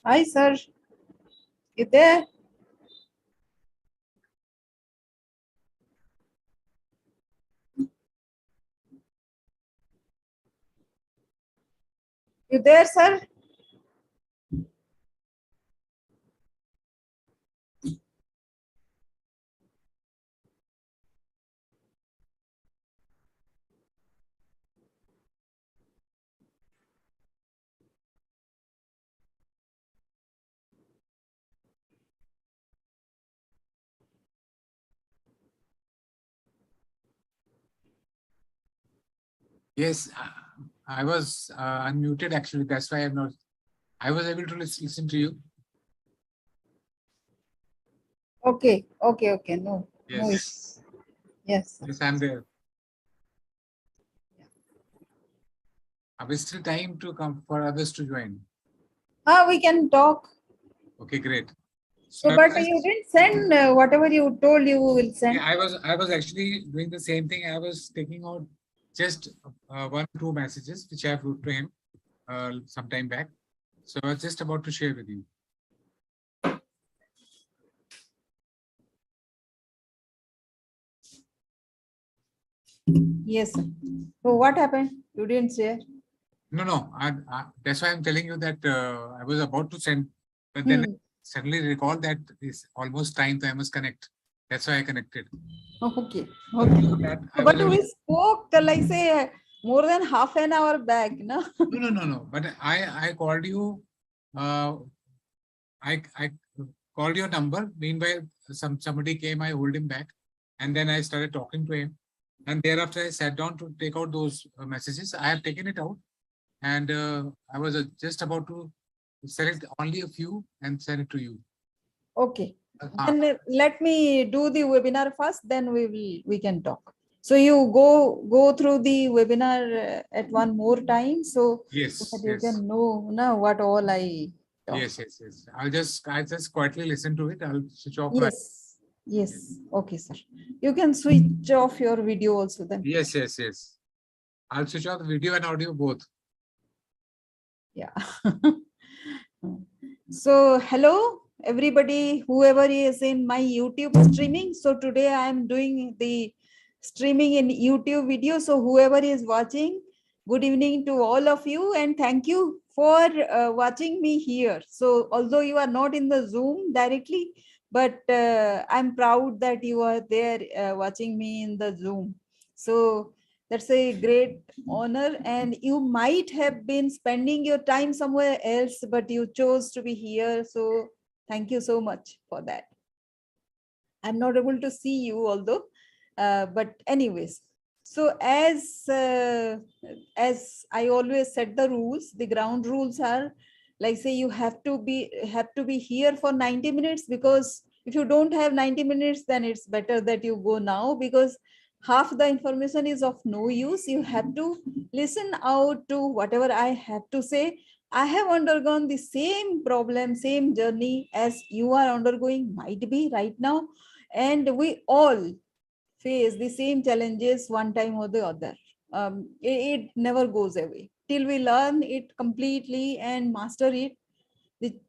Hi, sir. You there? You there, sir? Yes, I was unmuted actually. That's why I'm not. I was able to listen to you. Okay. No. Yes. No issues. Yes. Yes, I'm there. Are still time to come for others to join? We can talk. Okay, great. So, but you didn't send whatever you told you will send. Yeah, I was actually doing the same thing. I was taking out just 1 or 2 messages which I wrote to him some time back. So I was just about to share with you. Yes, sir. So what happened? You didn't share? No. That's why I'm telling you that I was about to send, but then I suddenly recalled that it's almost time, so I must connect. That's why I connected. Okay. But we spoke like say more than half an hour back, no? No. But I called you. I called your number. Meanwhile, somebody came. I hold him back, and then I started talking to him. And thereafter, I sat down to take out those messages. I have taken it out, and I was just about to select only a few and send it to you. Okay. Then let me do the webinar first. Then we can talk. So you go through the webinar at one more time, so that you can know now what all I talk. Yes. I'll just quietly listen to it. I'll switch off. Yes. Okay, sir. You can switch off your video also then. Yes. I'll switch off the video and audio both. Yeah. So hello everybody, whoever is in my YouTube streaming. So today I am doing the streaming in YouTube video. So whoever is watching, good evening to all of you, and thank you for watching me here. So although you are not in the Zoom directly, but I'm proud that you are there watching me in the Zoom. So that's a great honor, and you might have been spending your time somewhere else, but you chose to be here. So thank you so much for that. I'm not able to see you although, but anyways. So as I always set the rules, the ground rules are like say you have to be here for 90 minutes, because if you don't have 90 minutes, then it's better that you go now, because half the information is of no use. You have to listen out to whatever I have to say. I have undergone the same problem, same journey as you are undergoing might be right now. and we all face the same challenges one time or the other. It never goes away till we learn it completely and master it.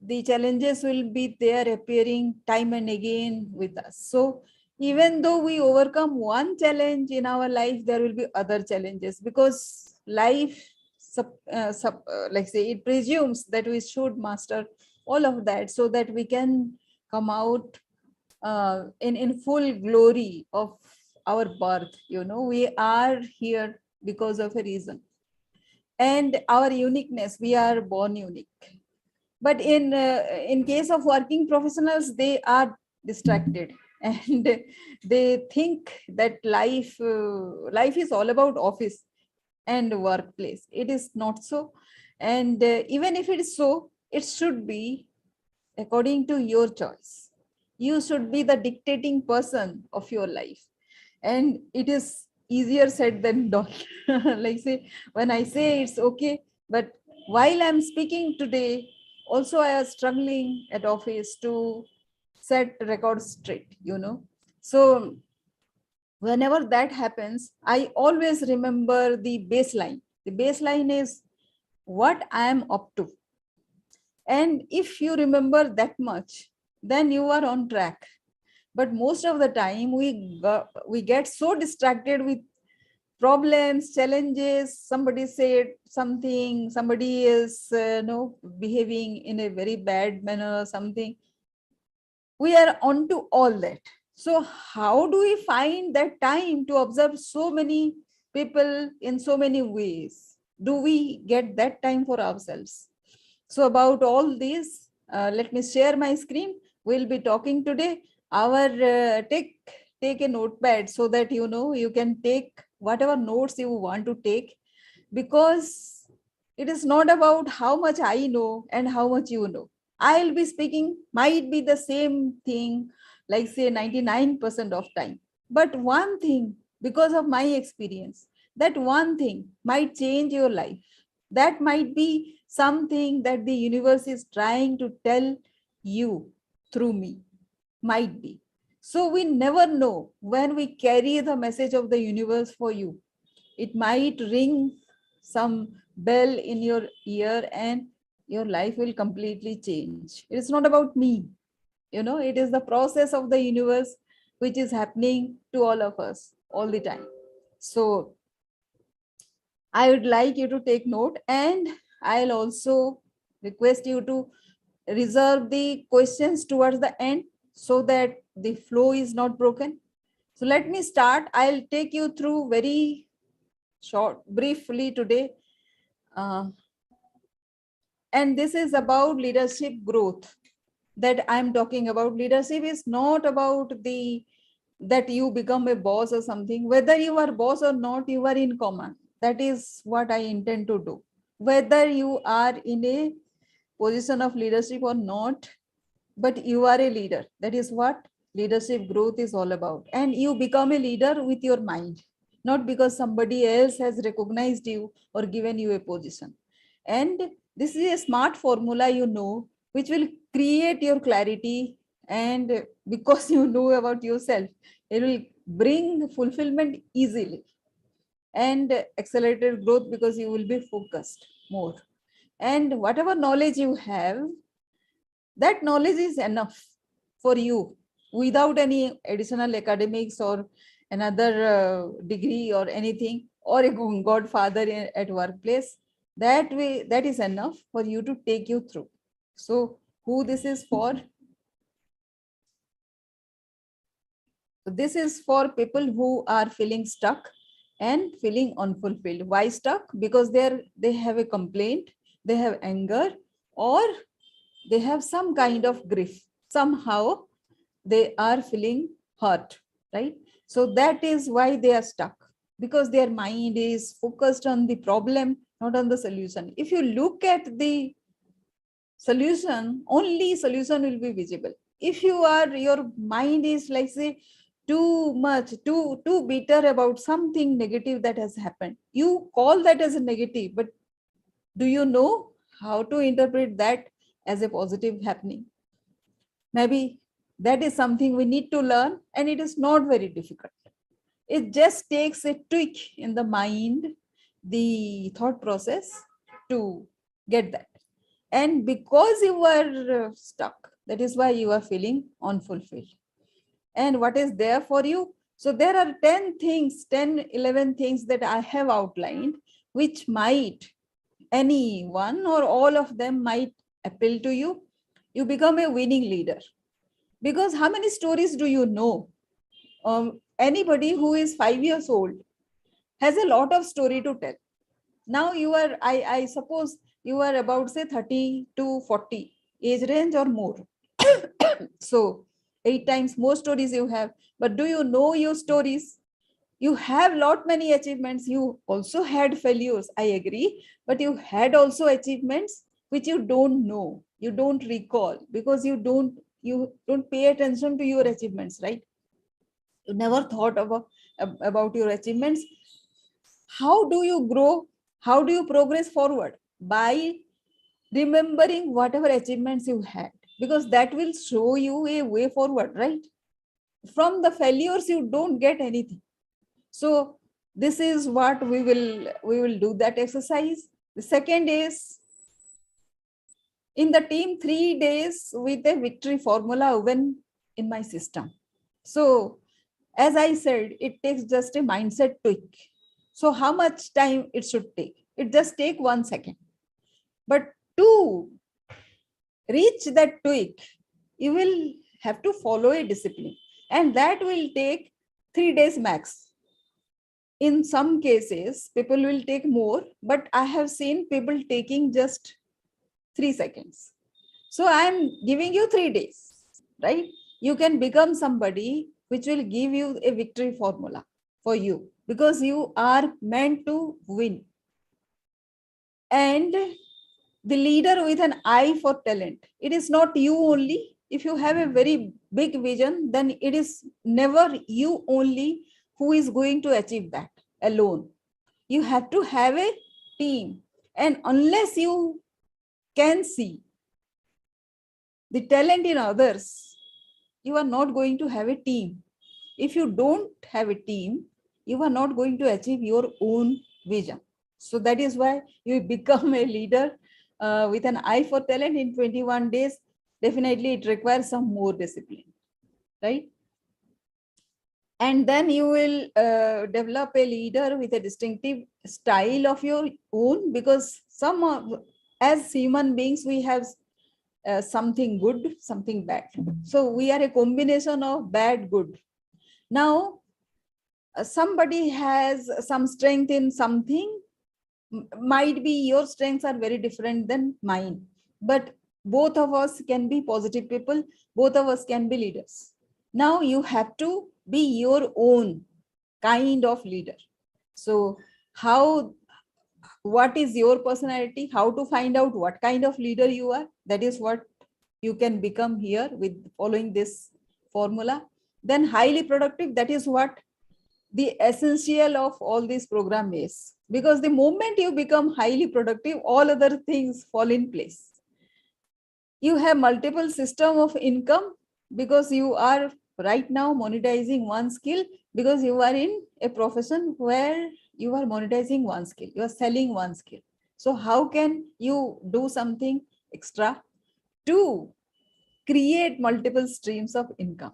The challenges will be there appearing time and again with us. So even though we overcome one challenge in our life, there will be other challenges, because life like say it presumes that we should master all of that so that we can come out in full glory of our birth. We are here because of a reason, and our uniqueness, we are born unique. But in case of working professionals, they are distracted and they think that life is all about office and workplace. It is not so. And even if it is so, it should be according to your choice. You should be the dictating person of your life, and it is easier said than done. Like say, when I say it's okay, but while I'm speaking today, also I was struggling at office to set records straight. So whenever that happens, I always remember the baseline. The baseline is what I am up to, and if you remember that much, then you are on track. But most of the time we get so distracted with problems, challenges. Somebody said something, somebody is behaving in a very bad manner or something. We are onto all that. So how do we find that time to observe so many people in so many ways? Do we get that time for ourselves? So about all this, let me share my screen. We'll be talking today. Our take a notepad so that you can take whatever notes you want to take, because it is not about how much I know and how much you know. I'll be speaking might be the same thing, like say 99% of time. But one thing, because of my experience, that one thing might change your life. That might be something that the universe is trying to tell you through me. Might be. So we never know when we carry the message of the universe for you. It might ring some bell in your ear and your life will completely change. It is not about me. It is the process of the universe which is happening to all of us all the time. So I would like you to take note, and I'll also request you to reserve the questions towards the end so that the flow is not broken. So let me start. I'll take you through very briefly today. And this is about leadership growth that I'm talking about. Leadership is not about that you become a boss or something. Whether you are boss or not, you are in command. That is what I intend to do. Whether you are in a position of leadership or not, but you are a leader. That is what leadership growth is all about. And you become a leader with your mind, not because somebody else has recognized you or given you a position. And this is a smart formula, which will create your clarity. And because you know about yourself, it will bring fulfillment easily and accelerated growth, because you will be focused more. And whatever knowledge you have, that knowledge is enough for you without any additional academics or another degree or anything, or a godfather at workplace. That is enough for you to take you through. So who this is for? So this is for people who are feeling stuck and feeling unfulfilled. Why stuck? Because they have a complaint, they have anger, or they have some kind of grief. Somehow they are feeling hurt, right? So that is why they are stuck, because their mind is focused on the problem, not on the solution. If you look at the solution, only solution will be visible. If your mind is like say too bitter about something negative that has happened, you call that as a negative, but do you know how to interpret that as a positive happening? Maybe That is something we need to learn, and it is not very difficult. It just takes a tweak in the mind, the thought process, to get that. And because you are stuck, that is why you are feeling unfulfilled. And what is there for you? So there are 10 things, 10, 11 things that I have outlined, which might, any one or all of them might appeal to you. You become a winning leader. Because how many stories do you know? Anybody who is 5 years old has a lot of story to tell. Now you are, I suppose you are about say 30 to 40 age range or more. So 8 times more stories you have. But do you know your stories? You have lot many achievements. You also had failures, I agree, but you had also achievements which you don't know, you don't recall, because you don't pay attention to your achievements, right? You never thought about your achievements. How do you grow? How do you progress forward? By remembering whatever achievements you had, because that will show you a way forward, right? From the failures you don't get anything. So this is what we will do, that exercise. The second is, in the team, 3 days with a victory formula woven in my system. So as I said, it takes just a mindset tweak. So how much time it should take? It just take 1 second. But to reach that tweak, you will have to follow a discipline, and that will take 3 days max. In some cases, people will take more, but I have seen people taking just 3 seconds. So I'm giving you 3 days, right? You can become somebody which will give you a victory formula for you, because you are meant to win. And the leader with an eye for talent, it is not you only. If you have a very big vision, then it is never you only who is going to achieve that alone. You have to have a team. And unless you can see the talent in others, you are not going to have a team. If you don't have a team, you are not going to achieve your own vision. So that is why you become a leader with an eye for talent in 21 days. Definitely it requires some more discipline, right? And then you will develop a leader with a distinctive style of your own, because as human beings, we have something good, something bad. So we are a combination of bad, good. Now, somebody has some strength in something. Might be your strengths are very different than mine, but both of us can be positive people. Both of us can be leaders. Now you have to be your own kind of leader. So what is your personality? How to find out what kind of leader you are? That is what you can become here with following this formula. Then highly productive, that is what the essential of all this program is, because the moment you become highly productive, all other things fall in place. You have multiple system of income, because you are right now monetizing one skill, because you are in a profession where you are monetizing one skill, you are selling one skill. So how can you do something extra to create multiple streams of income?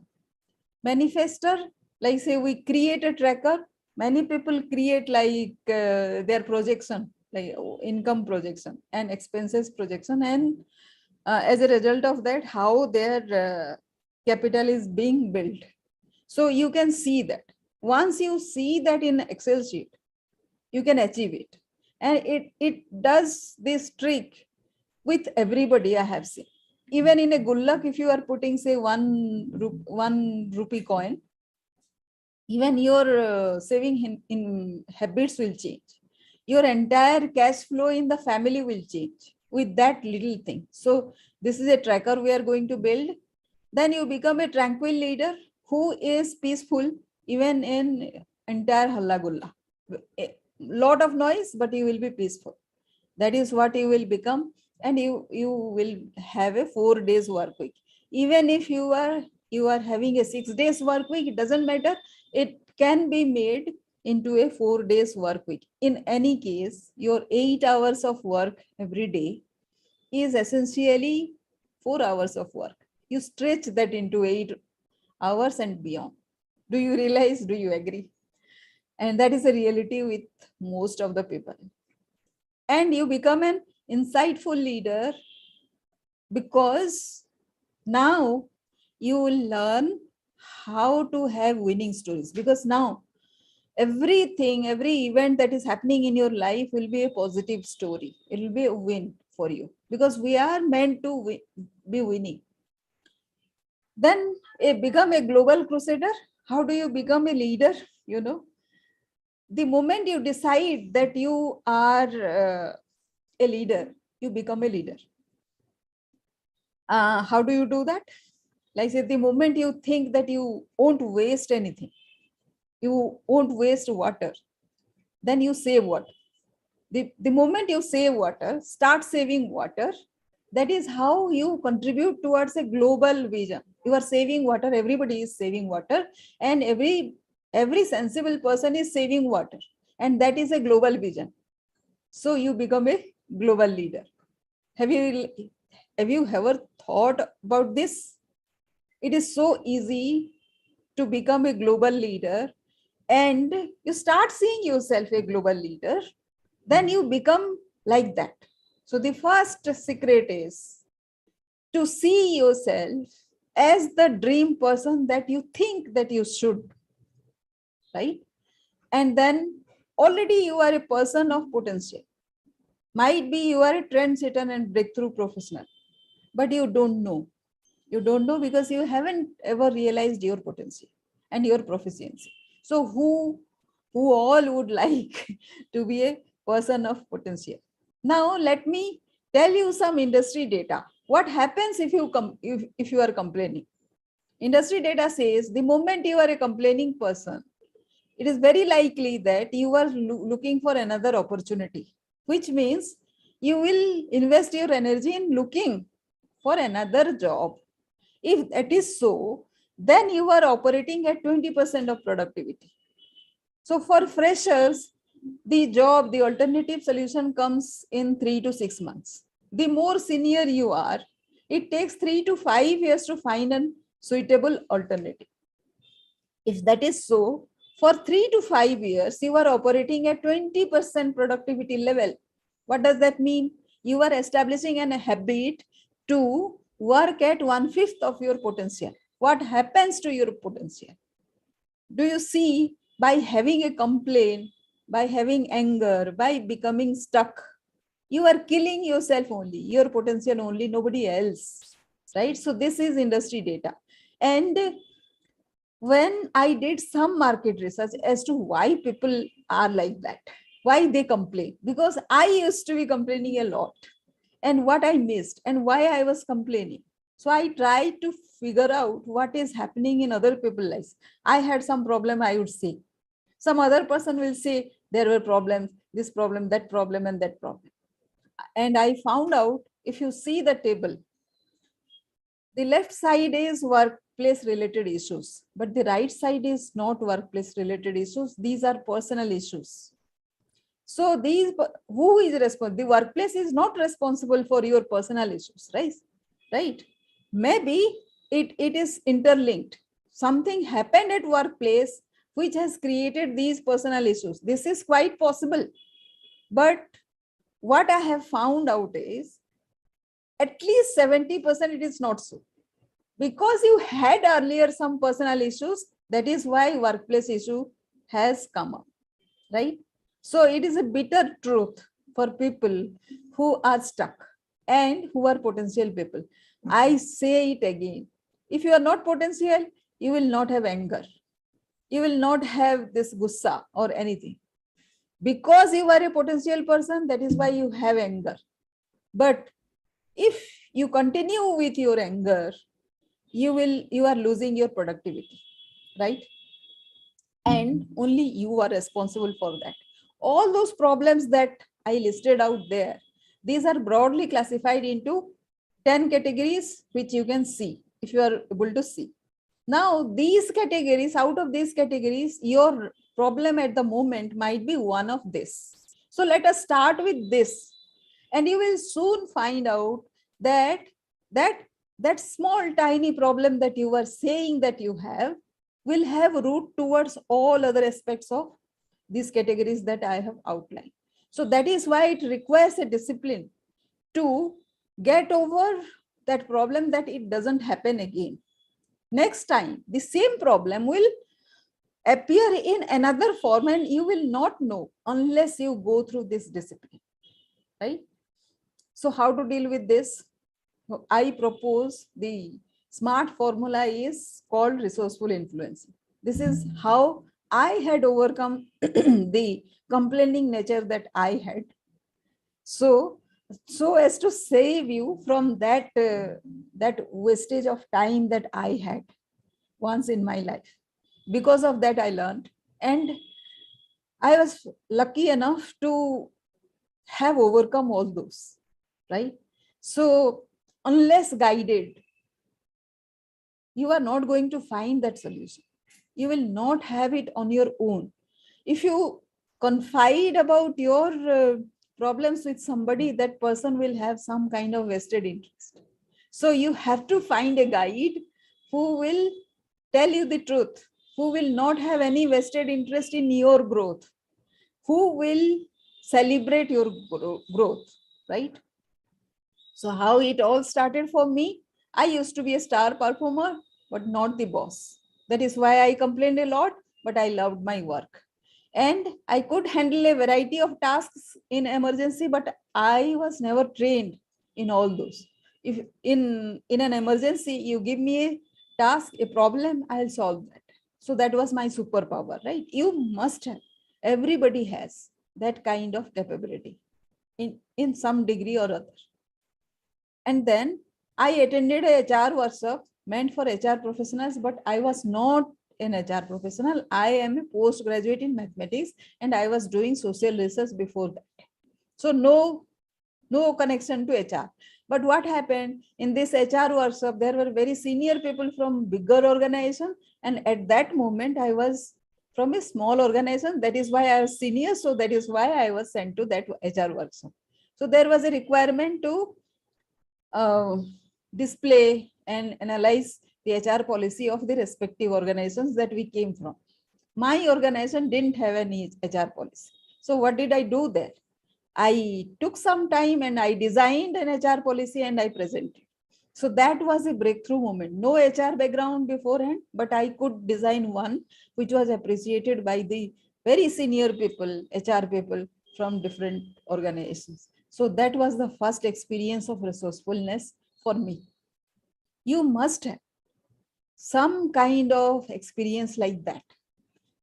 Manifester, like say we create a tracker. Many people create like their projection, like income projection and expenses projection, and as a result of that, how their capital is being built. So you can see that. Once you see that in Excel sheet, you can achieve it. And it does this trick with everybody I have seen. Even in a good luck, if you are putting say one rupee coin, even your saving in habits will change. Your entire cash flow in the family will change with that little thing. So this is a tracker we are going to build. Then you become a tranquil leader who is peaceful even in entire halla gulla. A lot of noise, but you will be peaceful. That is what you will become. And you will have a 4 days work week. Even if you are you are having a 6 days work week, it doesn't matter. It can be made into a 4 days work week. In any case, your 8 hours of work every day is essentially 4 hours of work. You stretch that into 8 hours and beyond. Do you realize? Do you agree? And that is a reality with most of the people. And you become an insightful leader because now you will learn how to have winning stories, because now everything, every event that is happening in your life will be a positive story. It will be a win for you because we are meant to be winning. Then become a global crusader. How do you become a leader? You know, the moment you decide that you are a leader, you become a leader. How do you do that? Like say, the moment you think that you won't waste anything, you won't waste water, then you save water. The moment you save water, start saving water, that is how you contribute towards a global vision. You are saving water, everybody is saving water, and every sensible person is saving water, and that is a global vision. So you become a global leader. Have you ever thought about this? It is so easy to become a global leader, and you start seeing yourself a global leader, then you become like that. So the first secret is to see yourself as the dream person that you think that you should, right? And then already you are a person of potential. Might be you are a trendsetter and breakthrough professional, but you don't know. You don't know because you haven't ever realized your potential and your proficiency. So who all would like to be a person of potential? Now let me tell you some industry data. What happens if if you are complaining? Industry data says the moment you are a complaining person, it is very likely that you are looking for another opportunity, which means you will invest your energy in looking for another job. If that is so, then you are operating at 20% of productivity. So for freshers, the alternative solution comes in 3 to 6 months. The more senior you are, it takes 3 to 5 years to find a suitable alternative. If that is so, for 3 to 5 years, you are operating at 20% productivity level. What does that mean? You are establishing a habit to work at 1/5 of your potential. What happens to your potential? Do you see, by having a complaint, by having anger, by becoming stuck, you are killing yourself only, your potential only, nobody else, right? So this is industry data. And when I did some market research as to why people are like that, why they complain, because I used to be complaining a lot, and what I missed and why I was complaining. So I tried to figure out what is happening in other people's lives. I had some problem, I would say. Some other person will say there were problems, this problem, that problem, and that problem. And I found out, if you see the table, the left side is workplace related issues, but the right side is not workplace related issues. These are personal issues. So who is responsible? The workplace is not responsible for your personal issues, right? Right? Maybe it is interlinked. Something happened at workplace which has created these personal issues. This is quite possible. But what I have found out is at least 70% it is not so. Because you had earlier some personal issues, that is why workplace issue has come up, right? So it is a bitter truth for people who are stuck and who are potential people. I say it again. If you are not potential, you will not have anger. You will not have this gussa or anything. Because you are a potential person, that is why you have anger. But if you continue with your anger, you are losing your productivity, right? And only you are responsible for that. All those problems that I listed out there, these are broadly classified into 10 categories, which you can see if you are able to see. Now, these categories, out of these categories, your problem at the moment might be one of this. So let us start with this, and you will soon find out that that that small tiny problem that you were saying that you have will have root towards all other aspects of these categories that I have outlined. So that is why it requires a discipline to get over that problem, that it doesn't happen again. Next time, the same problem will appear in another form and you will not know unless you go through this discipline, right? So how to deal with this? I propose the SMART formula is called resourceful influencing. This is how I had overcome the complaining nature that I had. So as to save you from that wastage of time that I had once in my life. Because of that, I learned, and I was lucky enough to have overcome all those, right? So unless guided, you are not going to find that solution. You will not have it on your own. If you confide about your problems with somebody, that person will have some kind of vested interest. So you have to find a guide who will tell you the truth, who will not have any vested interest in your growth, who will celebrate your growth, right? So how it all started for me, I used to be a star performer, but not the boss. That is why I complained a lot, but I loved my work. And I could handle a variety of tasks in emergency, but I was never trained in all those. If in an emergency, you give me a task, a problem, I'll solve that. So that was my superpower, right? You must have, everybody has that kind of capability in some degree or other. And then I attended a HR workshop meant for HR professionals, but I was not an HR professional. I am a postgraduate in mathematics and I was doing social research before that. So no connection to HR. But what happened in this HR workshop, there were very senior people from bigger organization. And at that moment, I was from a small organization. That is why I was senior. So that is why I was sent to that HR workshop. So there was a requirement to display and analyze the HR policy of the respective organizations that we came from. My organization didn't have any HR policy. So what did I do there? I took some time and I designed an HR policy and I presented. So that was a breakthrough moment. No HR background beforehand, but I could design one which was appreciated by the very senior people, HR people from different organizations. So that was the first experience of resourcefulness for me. You must have some kind of experience like that,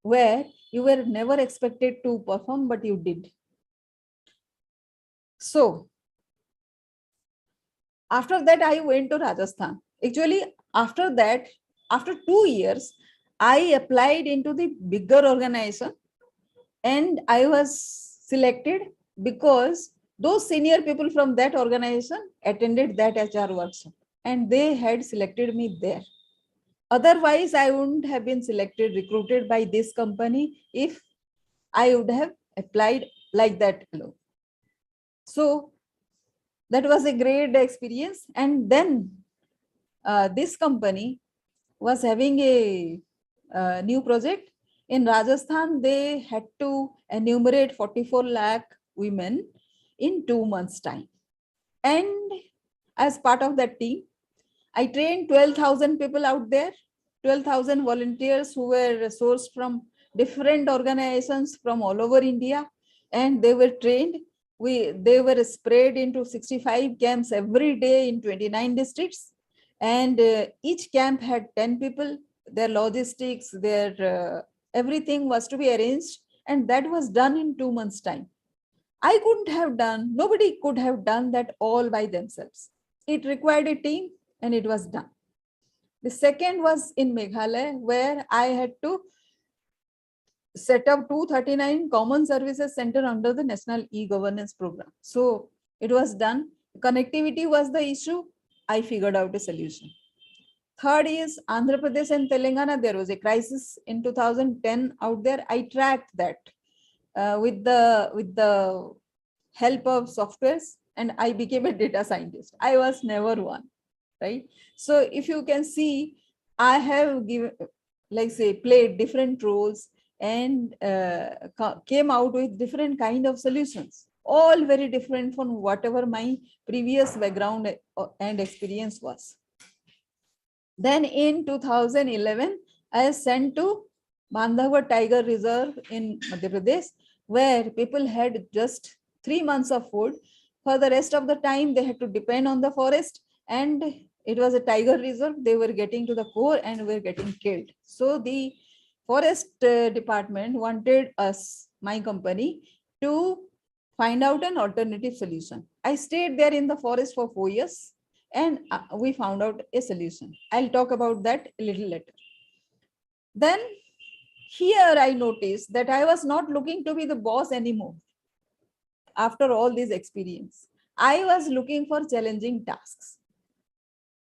where you were never expected to perform, but you did. So after that, I went to Rajasthan. Actually, after that, after 2 years, I applied into the bigger organization and I was selected because those senior people from that organization attended that HR workshop and they had selected me there. Otherwise, I wouldn't have been selected, recruited by this company if I would have applied like that alone. So that was a great experience. And then this company was having a new project in Rajasthan. They had to enumerate 44 lakh women in 2 months' time. And as part of that team, I trained 12,000 people out there, 12,000 volunteers who were sourced from different organizations from all over India, and they were trained. They were spread into 65 camps every day in 29 districts, and each camp had 10 people. Their logistics, their everything was to be arranged, and that was done in 2 months' time. I couldn't have done, nobody could have done that all by themselves. It required a team and it was done. The second was in Meghalaya, where I had to set up 239 common services center under the National E-Governance program. So it was done. Connectivity was the issue. I figured out a solution. Third is Andhra Pradesh and Telangana. There was a crisis in 2010 out there. I tracked that with the help of softwares, and I became a data scientist. I was never one, right? So if you can see, I have given, like say, played different roles and came out with different kind of solutions, all very different from whatever my previous background and experience was. Then in 2011, I was sent to Bandhavgarh Tiger Reserve in Madhya Pradesh, where people had just 3 months of food. For the rest of the time, they had to depend on the forest, and it was a tiger reserve. They were getting to the core and were getting killed. So the forest department wanted us, my company, to find out an alternative solution. I stayed there in the forest for 4 years, and we found out a solution. I'll talk about that a little later. Then here I noticed that I was not looking to be the boss anymore. After all this experience, I was looking for challenging tasks.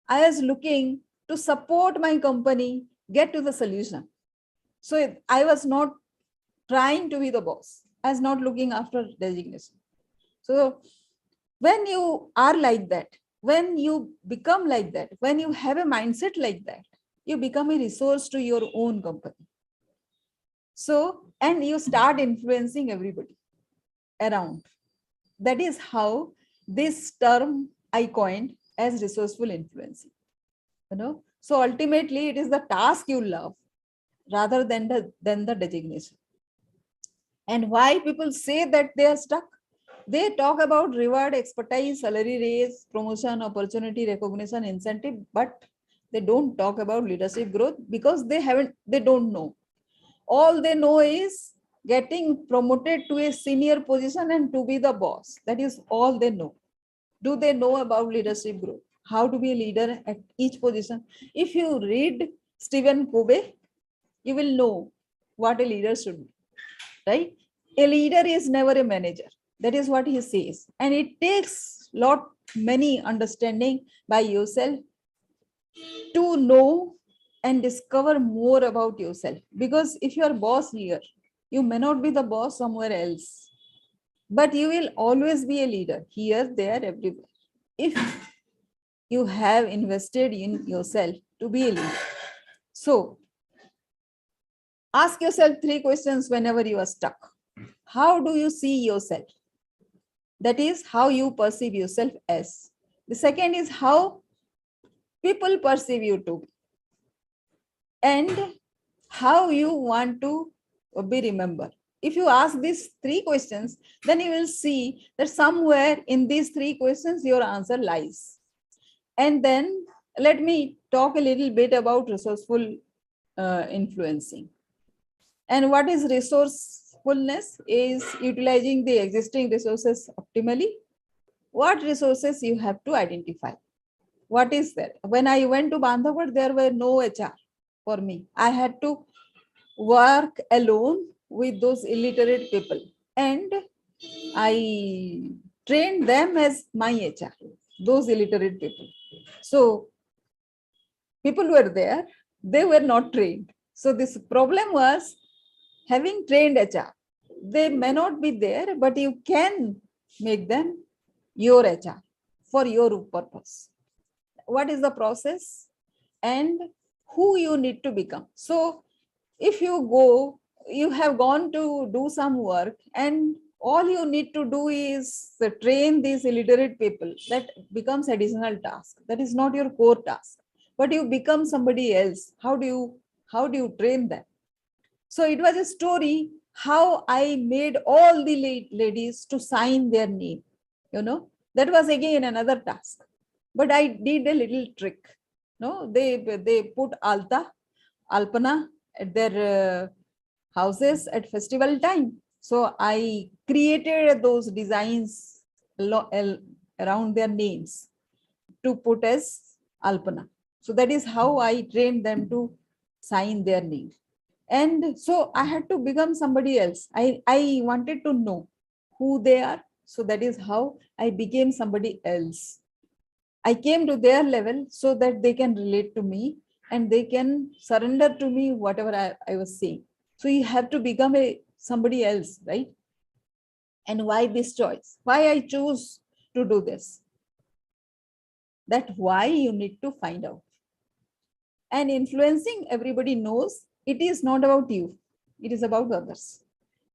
I was looking to support my company get to the solution. So I was not trying to be the boss. I was not looking after designation. So when you are like that, when you become like that, when you have a mindset like that, you become a resource to your own company. So, and you start influencing everybody around. That is how this term I coined as resourceful influencing. So ultimately it is the task you love rather than the designation. And why people say that they are stuck? They talk about reward, expertise, salary raise, promotion, opportunity, recognition, incentive, but they don't talk about leadership growth because they don't know. All they know is getting promoted to a senior position and to be the boss. That is all they know. Do they know about leadership growth? How to be a leader at each position? If you read Stephen Covey, you will know what a leader should be, right? A leader is never a manager. That is what he says. And it takes many understanding by yourself to know and discover more about yourself. Because if you are boss here, you may not be the boss somewhere else, but you will always be a leader here, there, everywhere. If you have invested in yourself to be a leader. So ask yourself 3 questions whenever you are stuck. How do you see yourself? That is how you perceive yourself as. The second is how people perceive you to be. And how you want to be remembered. If you ask these 3 questions, then you will see that somewhere in these 3 questions, your answer lies. And then let me talk a little bit about resourceful influencing. And what is resourcefulness? Is utilizing the existing resources optimally. What resources you have to identify? What is there? When I went to Bandhavgarh, there were no HR for me. I had to work alone with those illiterate people, and I trained them as my HR, those illiterate people. So people were there, they were not trained. So this problem was having trained HR. They may not be there, but you can make them your HR for your purpose. What is the process and who you need to become? So if you have gone to do some work, and all you need to do is train these illiterate people, that becomes additional task. That is not your core task, but you become somebody else. How do you train them? So it was a story how I made all the ladies to sign their name. That was again another task, but I did a little trick. No, they put alpana at their houses at festival time. So I created those designs around their names to put as alpana. So that is how I trained them to sign their name. And so I had to become somebody else. I wanted to know who they are. So that is how I became somebody else. I came to their level so that they can relate to me and they can surrender to me whatever I was saying. So you have to become somebody else, right? And why this choice? Why I choose to do this? That why you need to find out. And influencing, everybody knows it is not about you, it is about others.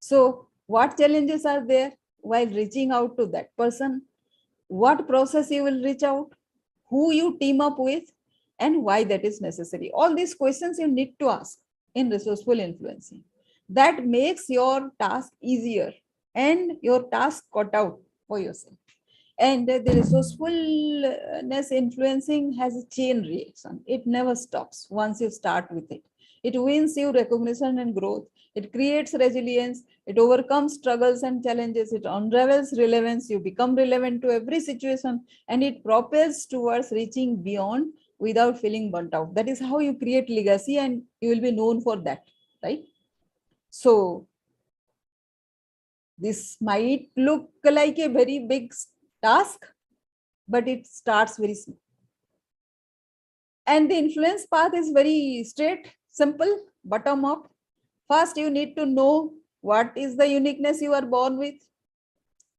So what challenges are there while reaching out to that person? What process you will reach out, who you team up with, and why that is necessary? All these questions you need to ask in resourceful influencing. That makes your task easier and your task cut out for yourself. And the resourcefulness influencing has a chain reaction. It never stops once you start with it. It wins you recognition and growth. It creates resilience. It overcomes struggles and challenges. It unravels relevance. You become relevant to every situation, and it propels towards reaching beyond without feeling burnt out. That is how you create legacy, and you will be known for that, right? So this might look like a very big task, but it starts very small. And the influence path is very straight, simple, bottom up. First, you need to know what is the uniqueness you are born with.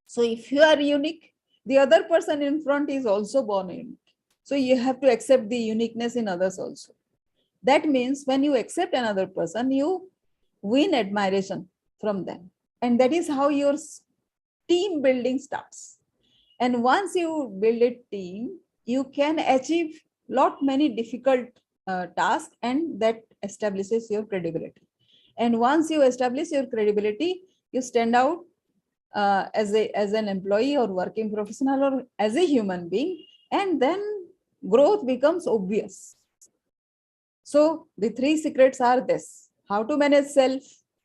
So if you are unique, the other person in front is also born unique. So you have to accept the uniqueness in others also. That means when you accept another person, you win admiration from them. And that is how your team building starts. And once you build a team, you can achieve lot many difficult tasks, and that establishes your credibility. And once you establish your credibility, you stand out as an employee or working professional or as a human being, and then growth becomes obvious. So the three secrets are this: how to manage self,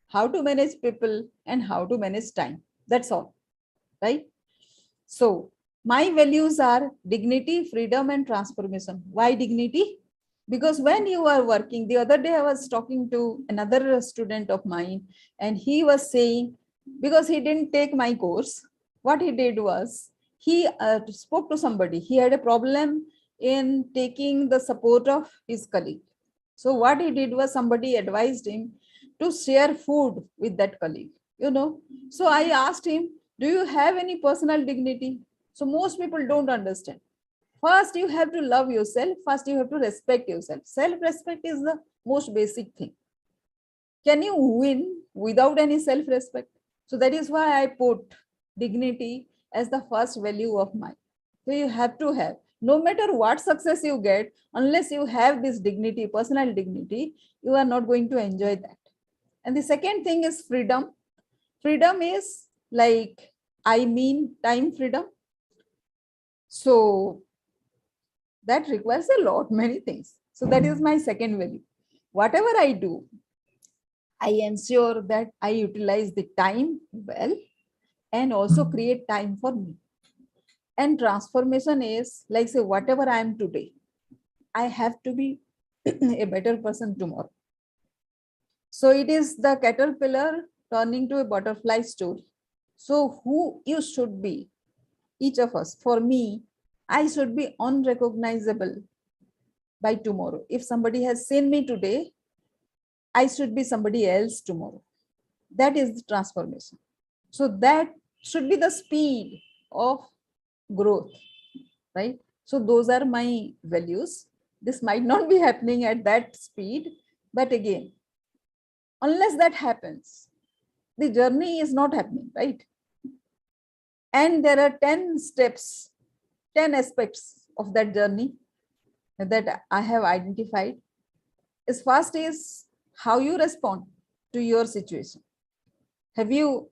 how to manage people, and how to manage time. That's all, right? So my values are dignity, freedom, and transformation. Why dignity? Because when you are working, the other day I was talking to another student of mine, and he was saying, because he didn't take my course, what he did was he spoke to somebody. He had a problem in taking the support of his colleague. So what he did was somebody advised him to share food with that colleague, you know. So I asked him, do you have any personal dignity? So most people don't understand. First, you have to love yourself. First, you have to respect yourself. Self-respect is the most basic thing. Can you win without any self-respect? So that is why I put dignity as the first value of mine. So you have to have, no matter what success you get, unless you have this dignity, personal dignity, you are not going to enjoy that. And the second thing is freedom. Freedom is like, I mean, time freedom. So that requires a lot, many things. So that is my second value. Whatever I do, I ensure that I utilize the time well and also create time for me. And transformation is like, say, whatever I am today, I have to be a better person tomorrow. So it is the caterpillar turning to a butterfly story. So who you should be, each of us. For me, I should be unrecognizable by tomorrow. If somebody has seen me today, I should be somebody else tomorrow. That is the transformation. So that should be the speed of growth, right? So those are my values. This might not be happening at that speed, but again, unless that happens, the journey is not happening, right? And there are 10 steps, 10 aspects of that journey that I have identified. Is first is how you respond to your situation. Have you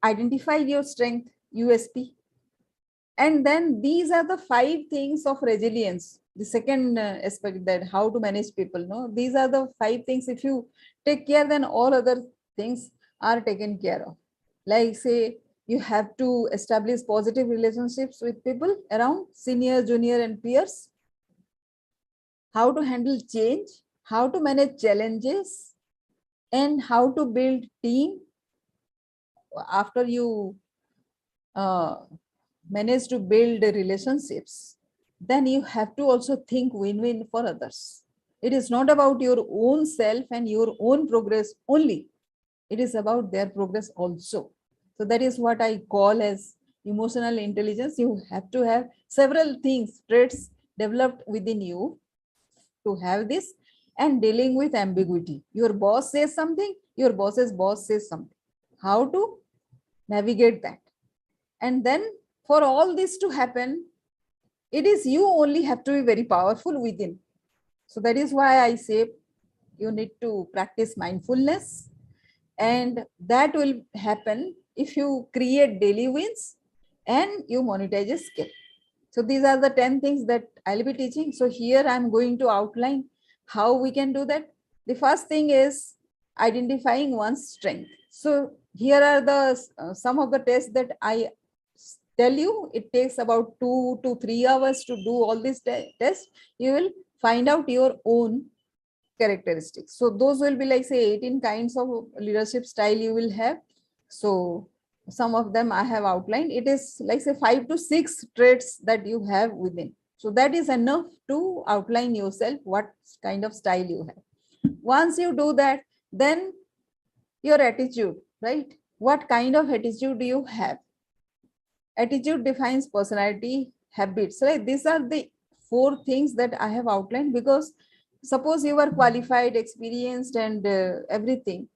identified your strength, USP? And then these are the 5 things of resilience. The second aspect, that how to manage people. No, these are the 5 things. If you take care, then all other things are taken care of. Like, say, you have to establish positive relationships with people around, senior, junior, and peers. How to handle change, how to manage challenges, and how to build team after you manage to build relationships. then you have to also think win-win for others. It is not about your own self and your own progress only. It is about their progress also. So that is what I call as emotional intelligence. You have to have several things, traits developed within you to have this. And dealing with ambiguity. Your boss says something, your boss's boss says something. How to navigate that? And then for all this to happen, it is you only have to be very powerful within. So that is why I say you need to practice mindfulness, and that will happen if you create daily wins and you monetize a skill. So these are the 10 things that I'll be teaching. So here I'm going to outline how we can do that. The first thing is identifying one's strength. So here are the some of the tests that I tell you. It takes about 2 to 3 hours to do all these tests. You will find out your own characteristics. So those will be like say 18 kinds of leadership style you will have. So some of them I have outlined. It is like say 5 to 6 traits that you have within. So that is enough to outline yourself what kind of style you have. Once you do that, then your attitude, right? What kind of attitude do you have? Attitude defines personality, habits, right? These are the 4 things that I have outlined, because suppose you are qualified, experienced, and everything,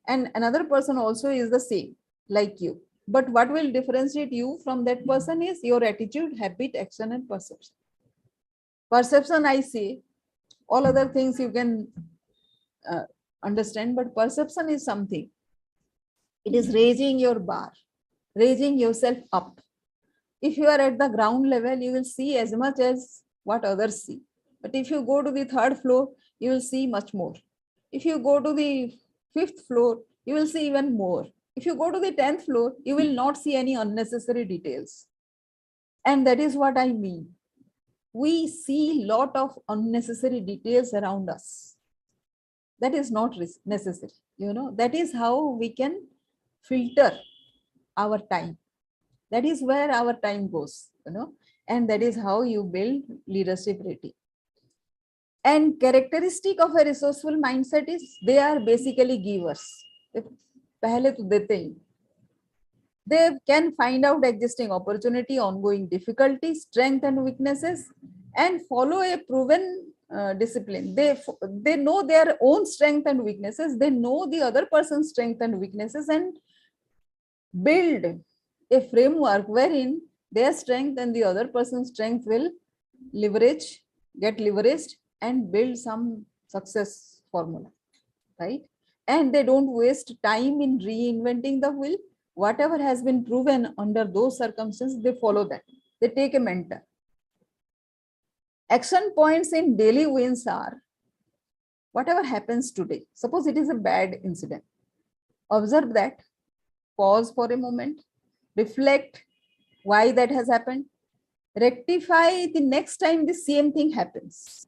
and another person also is the same like you. But what will differentiate you from that person is your attitude, habit, action, and perception. Perception, I say, all other things you can understand, but perception is something. It is raising your bar, raising yourself up. If you are at the ground level, you will see as much as what others see. But if you go to the 3rd floor, you will see much more. If you go to the 5th floor, you will see even more. If you go to the 10th floor, you will not see any unnecessary details. And that is what I mean. We see lot of unnecessary details around us. That is not necessary. That is how we can filter our time. That is where our time goes, and that is how you build leadership rating. And characteristic of a resourceful mindset is they are basically givers. पहले तो देते ही. They can find out existing opportunity, ongoing difficulty, strength and weaknesses, and follow a proven discipline. They know their own strength and weaknesses. They know the other person's strength and weaknesses, and build a framework wherein their strength and the other person's strength will get leveraged and build some success formula, right? And they don't waste time in reinventing the wheel. Whatever has been proven under those circumstances, they follow that. They take a mentor. Action points in daily wins are whatever happens today. Suppose it is a bad incident. Observe that, pause for a moment, reflect why that has happened, rectify the next time the same thing happens,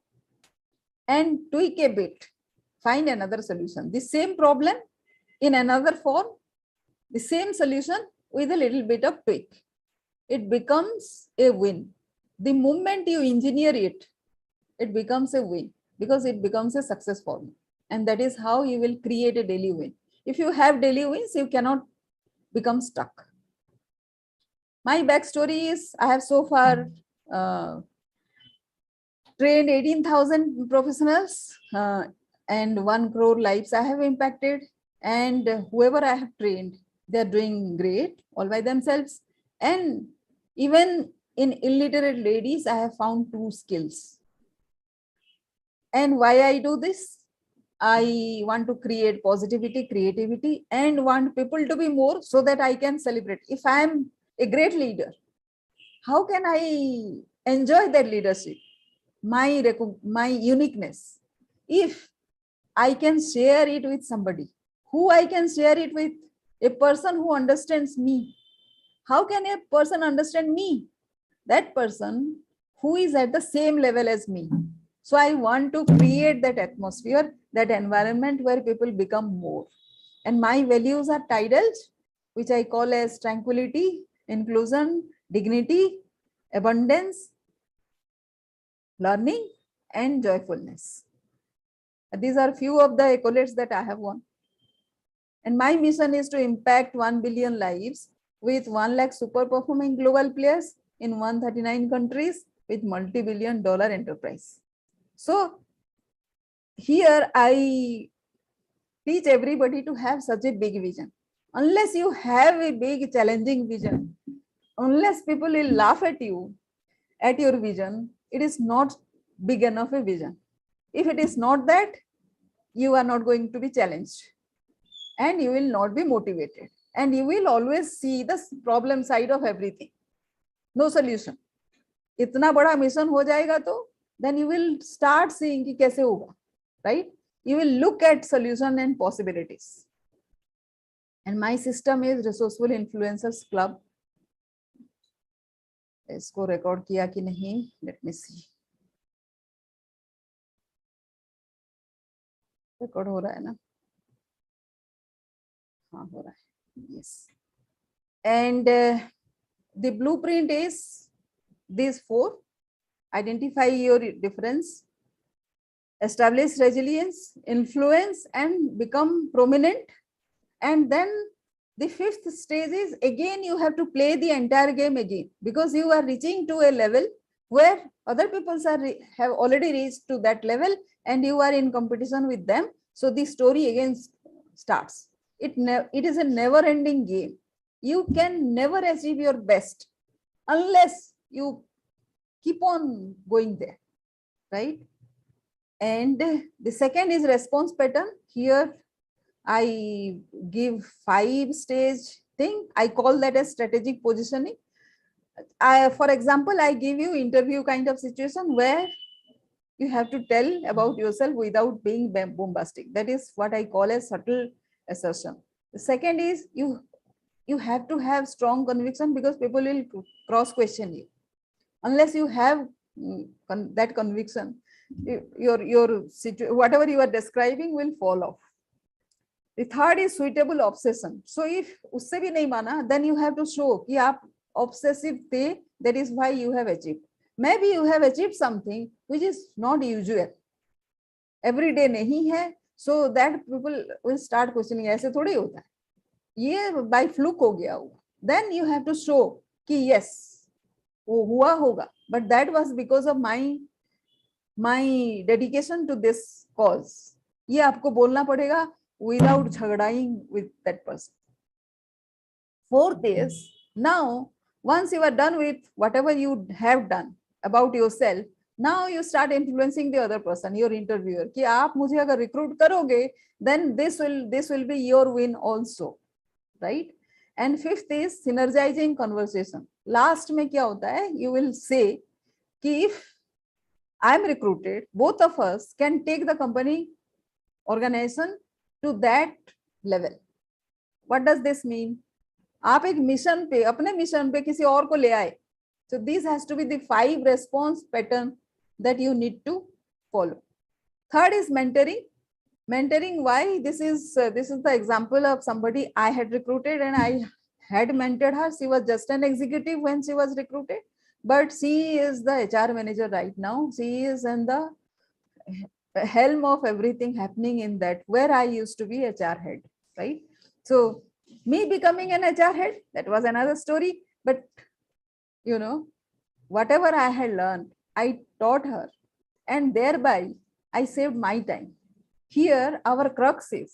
and tweak a bit, find another solution. The same problem in another form, the same solution with a little bit of tweak. It becomes a win. The moment you engineer it, it becomes a win because it becomes a success formula. And that is how you will create a daily win. If you have daily wins, you cannot become stuck. My backstory is I have so far trained 18,000 professionals and 1 crore lives I have impacted. And whoever I have trained, they're doing great all by themselves. And even in illiterate ladies, I have found 2 skills. And why I do this? I want to create positivity, creativity, and want people to be more so that I can celebrate. If I am a great leader, how can I enjoy that leadership, my uniqueness? If I can share it with somebody, who I can share it with? A person who understands me. How can a person understand me? That person who is at the same level as me. So I want to create that atmosphere, that environment where people become more. And my values are titled, which I call as tranquility, inclusion, dignity, abundance, learning, and joyfulness. These are few of the accolades that I have won. And my mission is to impact 1 billion lives with 1 lakh super performing global players in 139 countries with multi-billion dollar enterprise. So here I teach everybody to have such a big vision. Unless you have a big challenging vision, unless people will laugh at you, at your vision, it is not big enough a vision. If it is not that, you are not going to be challenged and you will not be motivated and you will always see the problem side of everything. No solution. इतना बड़ा mission हो जाएगा तो then you will start seeing कि कैसे होगा, right? You will look at solution and possibilities. And my system is Resourceful Influencers Club. इसको record किया कि नहीं, लेट मी सी. रिकॉर्ड हो रहा है ना? हाँ हो रहा है. Yes. And the blueprint is these 4. Identify your difference, establish resilience, influence, and become prominent. And then the 5th stage is again you have to play the entire game again, because you are reaching to a level where other people have already reached to that level and you are in competition with them. So the story again starts. It is a never ending game. You can never achieve your best unless you keep on going there, right? And the second is response pattern. Here I give 5 stage thing. I call that as strategic positioning. For example, I give you interview kind of situation where you have to tell about yourself without being bombastic. That is what I call as subtle assertion. The second is you have to have strong conviction, because people will cross question you. Unless you have that conviction, whatever you are describing will fall off. The third is suitable obsession. So if usse bhi nahi mana, then you have to show कि आप obsessive थे, that is why you have achieved. Maybe you have achieved something which is not usual. Every day nahi hai, so that people will start questioning. ऐसे थोड़ी होता है, ये by fluke हो गया होगा. Then you have to show कि yes, वो हुआ होगा, but that was because of my dedication to this cause. ये आपको बोलना पड़ेगा without झगड़ाing with that person. 4th is, now once you are done with whatever you have done about yourself, now you start influencing the other person, your interviewer, कि आप मुझे अगर recruit करोगे, then this will be your win also, right? And 5th is synergizing conversation. Last में क्या होता है, you will say कि if I am recruited, both of us can take the company organization to that level. What does this mean? आप एक mission पे, अपने mission पे किसी और को ले आए. So this has to be the 5 response pattern that you need to follow. Third is mentoring. Mentoring, why? This is the example of somebody I had recruited and I had mentored her. She was just an executive when she was recruited, but she is the HR manager right now. She is in the helm of everything happening in that, where I used to be HR head, right? So me becoming an HR head, that was another story. But you know, whatever I had learned, I taught her, and thereby I saved my time. Here our crux is,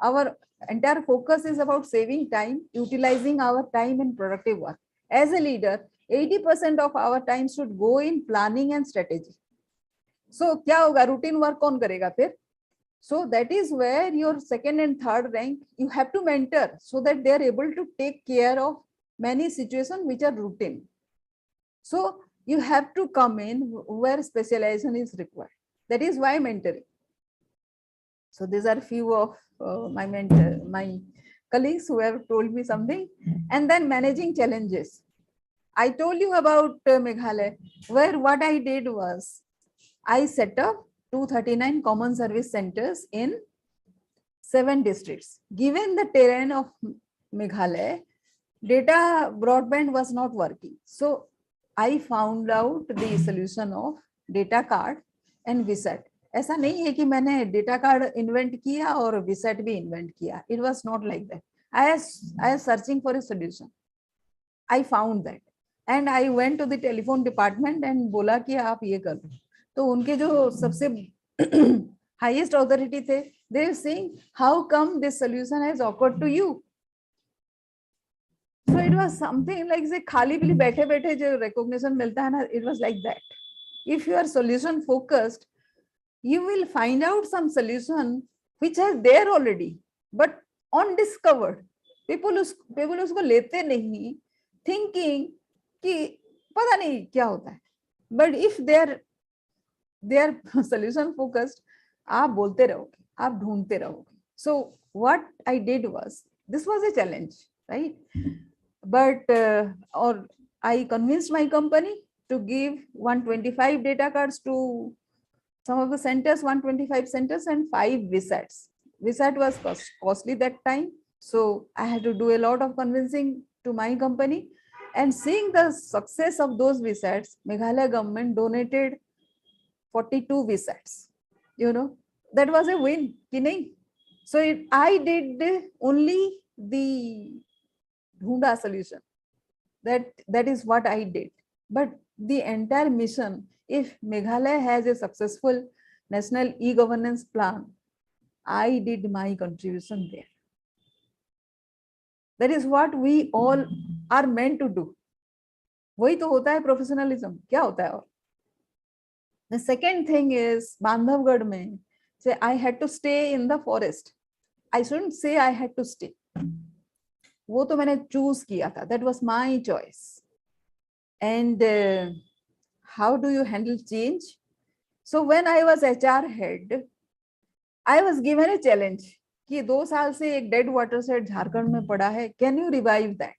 our entire focus is about saving time, utilizing our time in productive work. As a leader, 80% of our time should go in planning and strategy. So क्या होगा, routine work कौन करेगा फिर? So that is where your second and third rank, you have to mentor so that they are able to take care of many situations which are routine. So you have to come in where specialization is required. That is why mentoring. So these are few of my colleagues who have told me something. And then managing challenges. I told you about Meghalaya, where what I did was I set up 239 common service centers in 7 districts. Given the terrain of Meghalaya, data broadband was not working. So I found out the solution of data card and विसेट. ऐसा नहीं है कि मैंने data card invent किया और विसेट भी invent किया. It was not like that. I was searching for a solution. I found that and I went to the telephone department and बोला कि आप ये कर दो. तो उनके जो सबसे highest authority थे, they were saying how come this solution has occurred to you. So it was something like से खाली पीली बैठे बैठे जो recognition मिलता है ना, it was like that. If you are solution focused, you will find out some solution which is there already but undiscovered. people उसको लेते नहीं, thinking कि पता नहीं क्या होता है. But if they are solution focused, आप बोलते रहोगे, आप ढूंढते रहोगे. So what I did was, this was a challenge, right? But or I convinced my company to give 125 data cards to some of the centers, 125 centers and 5 visats. Visat was costly that time. So I had to do a lot of convincing to my company, and seeing the success of those visats, Meghalaya government donated 42 visats. You know, that was a win. So I did only the Dhunda solution. That is what I did. But the entire mission, if Meghalaya has a successful national e-governance plan, I did my contribution there. That is what we all are meant to do. वही तो होता है professionalism. क्या होता है और? The second thing is Bandhavgarh में, say I had to stay in the forest. I shouldn't say I had to stay. वो तो मैंने choose किया था. That was my choice. And how do you handle change? So when I was HR head, I was given a challenge कि 2 साल से एक dead water set Jharkhand में पड़ा है. Can you revive that?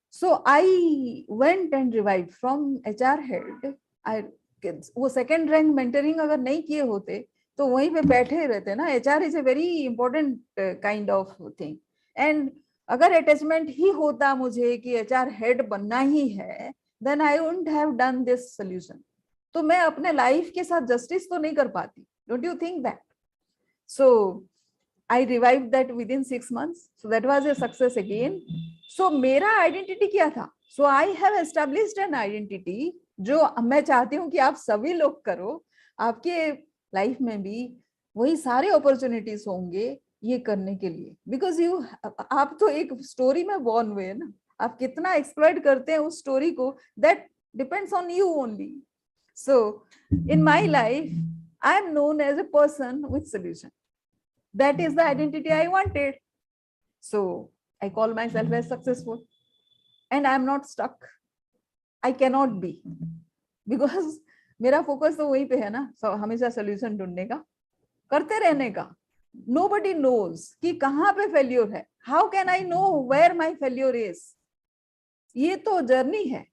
So I went and revived from HR head. वो second rank mentoring अगर नहीं किए होते तो वहीं पे बैठे रहते ना. HR is a very important kind of thing. And अगर अटैचमेंट ही होता मुझे कि HR हेड बनना ही है, then I wouldn't have done this solution. तो मैं अपने लाइफ के साथ जस्टिस तो नहीं कर पाती. Don't you think that? So I revived that within 6 months. So that was a success again. So मेरा आइडेंटिटी क्या था? So I have established an identity जो मैं चाहती हूँ कि आप सभी लोग करो. आपके लाइफ में भी वही सारे अपॉर्चुनिटीज होंगे ये करने के लिए. बिकॉज आप तो एक स्टोरी में बॉर्न हुए ना. आप कितना एक्सप्लॉइट करते हैं उस स्टोरी को, that depends on you only. So in my life I am known as a person with solution. That is the identity I wanted. So I call myself as successful and I am not stuck. I cannot be because मेरा focus तो वहीं पे है ना. So हमेशा solution ढूंढने का, करते रहने का. Nobody knows कि कहाँ पे फेल्योर है. How can I know where my failure is? ये तो जर्नी है,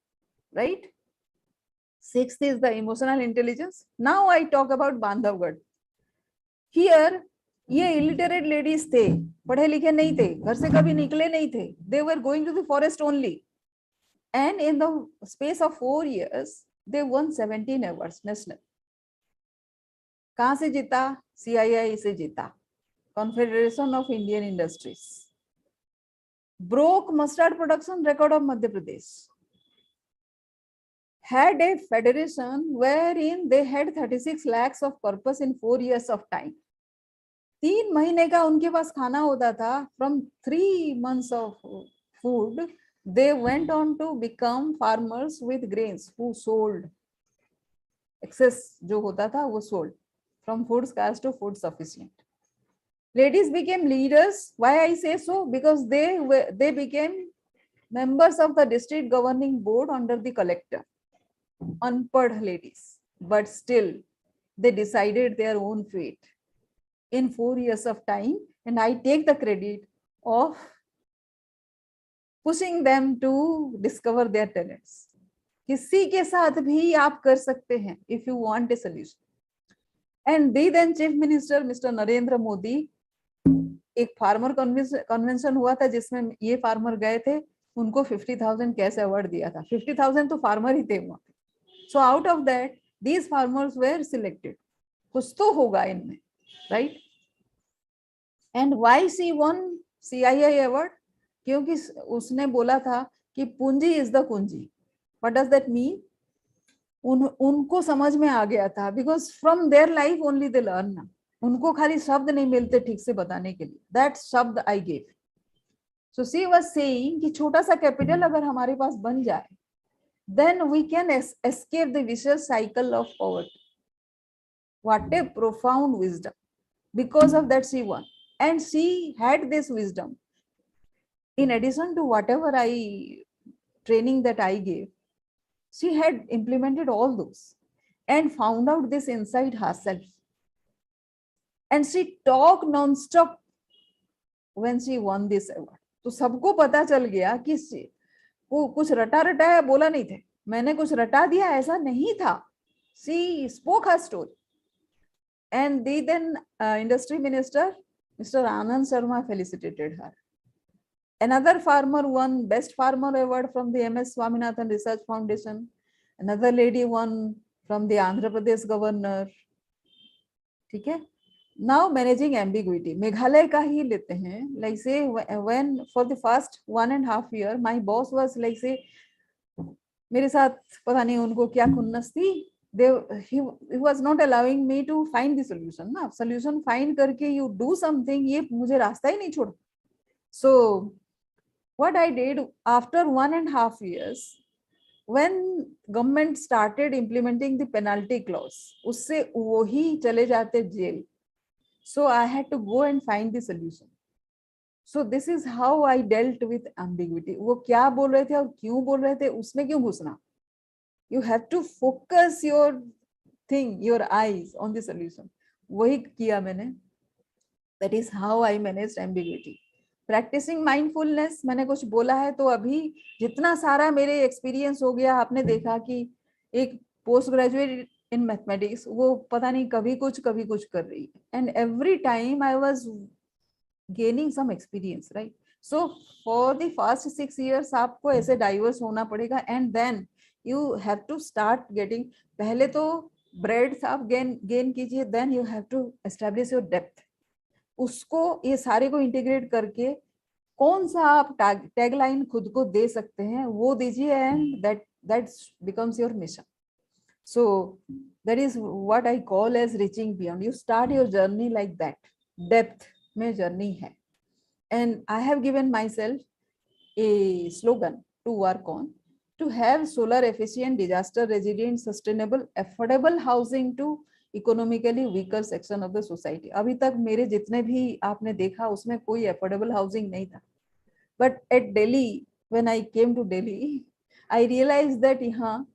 right? Sixth is the emotional intelligence. Now I talk about Bandhavgarh. Here ये इलिटरेट लेडीज थे, पढ़े लिखे नहीं थे, घर से कभी निकले नहीं थे. They were going to the forest only. And in the space of 4 years, they won 17 awards national. कहाँ से जीता? CII से जीता, Confederation of Indian Industries. Broke mustard production record of Madhya Pradesh. Had a federation wherein they had 36 lakhs of corpus in 4 years of time. 3 महीने का उनके पास खाना होता था. From 3 months of food, they went on to become farmers with grains who sold. Excess जो होता था वो sold. From food scarce to food sufficient. Ladies became leaders. Why I say so? Because they became members of the district governing board under the collector. Unpad ladies, but still they decided their own fate in 4 years of time, and I take the credit of pushing them to discover their talents. किसी के साथ भी आप कर सकते हैं if you want a solution. And the then chief minister Mr. Narendra Modi, एक farmer convention हुआ था जिसमें ये फार्मर गए थे, उनको 50,000 कैश अवार्ड दिया था. 50,000 तो फार्मर ही थे वहां. So out of that these farmers were selected. कुछ तो होगा इनमें, right? And why she won CII award? क्योंकि उसने बोला था कि पूंजी is the कुंजी. What does that mean? उनको समझ में आ गया था, because from their life only they learn ना. उनको खाली शब्द नहीं मिलते ठीक से बताने के लिए. That शब्द I gave. So she was saying कि छोटा सा कैपिटल अगर हमारे पास बन जाए, then we can escape the vicious cycle of poverty. What a profound wisdom. Because of that she won. And she had this wisdom. In addition to whatever training that I gave, she had implemented all those and found out this inside herself. And she talked non-stop when she won this award. तो सबको पता चल गया कि कुछ रटा रटाया बोला नहीं थे, मैंने कुछ रटा दिया ऐसा नहीं था. She spoke her story. And the then industry minister, Mr. Anand Sharma, felicitated her. Another farmer won Best Farmer Award from the MS Swaminathan Research Foundation. Another lady won from the Andhra Pradesh governor. ठीक है? Now managing ambiguity. Meghalaya का ही लेते हैं. Like say when for the first 1.5 years, my boss was like say मेरे साथ पता नहीं उनको क्या खुन्नस थी. He was not allowing me to find the solution. ना solution find करके you do something, ये मुझे रास्ता ही नहीं छोड़ा. So what I did after 1.5 years, when government started implementing the penalty clause, उससे वो ही चले जाते jail. So I had to go and find the solution. So this is how I dealt with ambiguity. वो क्या बोल रहे थे और क्यों बोल रहे थे, उसमें क्यों घुसना? You have to focus your thing, your eyes on the solution. वही किया मैंने. That is how I managed ambiguity. Practicing mindfulness, मैंने कुछ बोला है तो अभी जितना सारा मेरे एक्सपीरियंस हो गया, आपने देखा कि एक पोस्ट ग्रेजुएट इन मैथमेटिक्स, वो पता नहीं कभी कुछ कर रही है. And every time I was gaining some experience, right? So for the first 6 years आपको ऐसे डाइवर्स होना पड़ेगा. And then you have to start getting, पहले तो ब्रेड्थ आप गेन कीजिए, then you have to establish your depth. उसको ये सारे को इंटीग्रेट करके कौन सा आप टैगलाइन खुद को दे सकते हैं वो दीजिए, and that becomes your mission. So that is what I call as reaching beyond. You start your journey like that. Depth में journey है. And I have given myself a slogan to work on, to have solar efficient, disaster resilient, sustainable, affordable housing to economically weaker section of the society. अभी तक मेरे जितने भी आपने देखा उसमें कोई अफोर्डेबल हाउसिंग नहीं था. But at Delhi, when I came to Delhi, I realise that यहाँ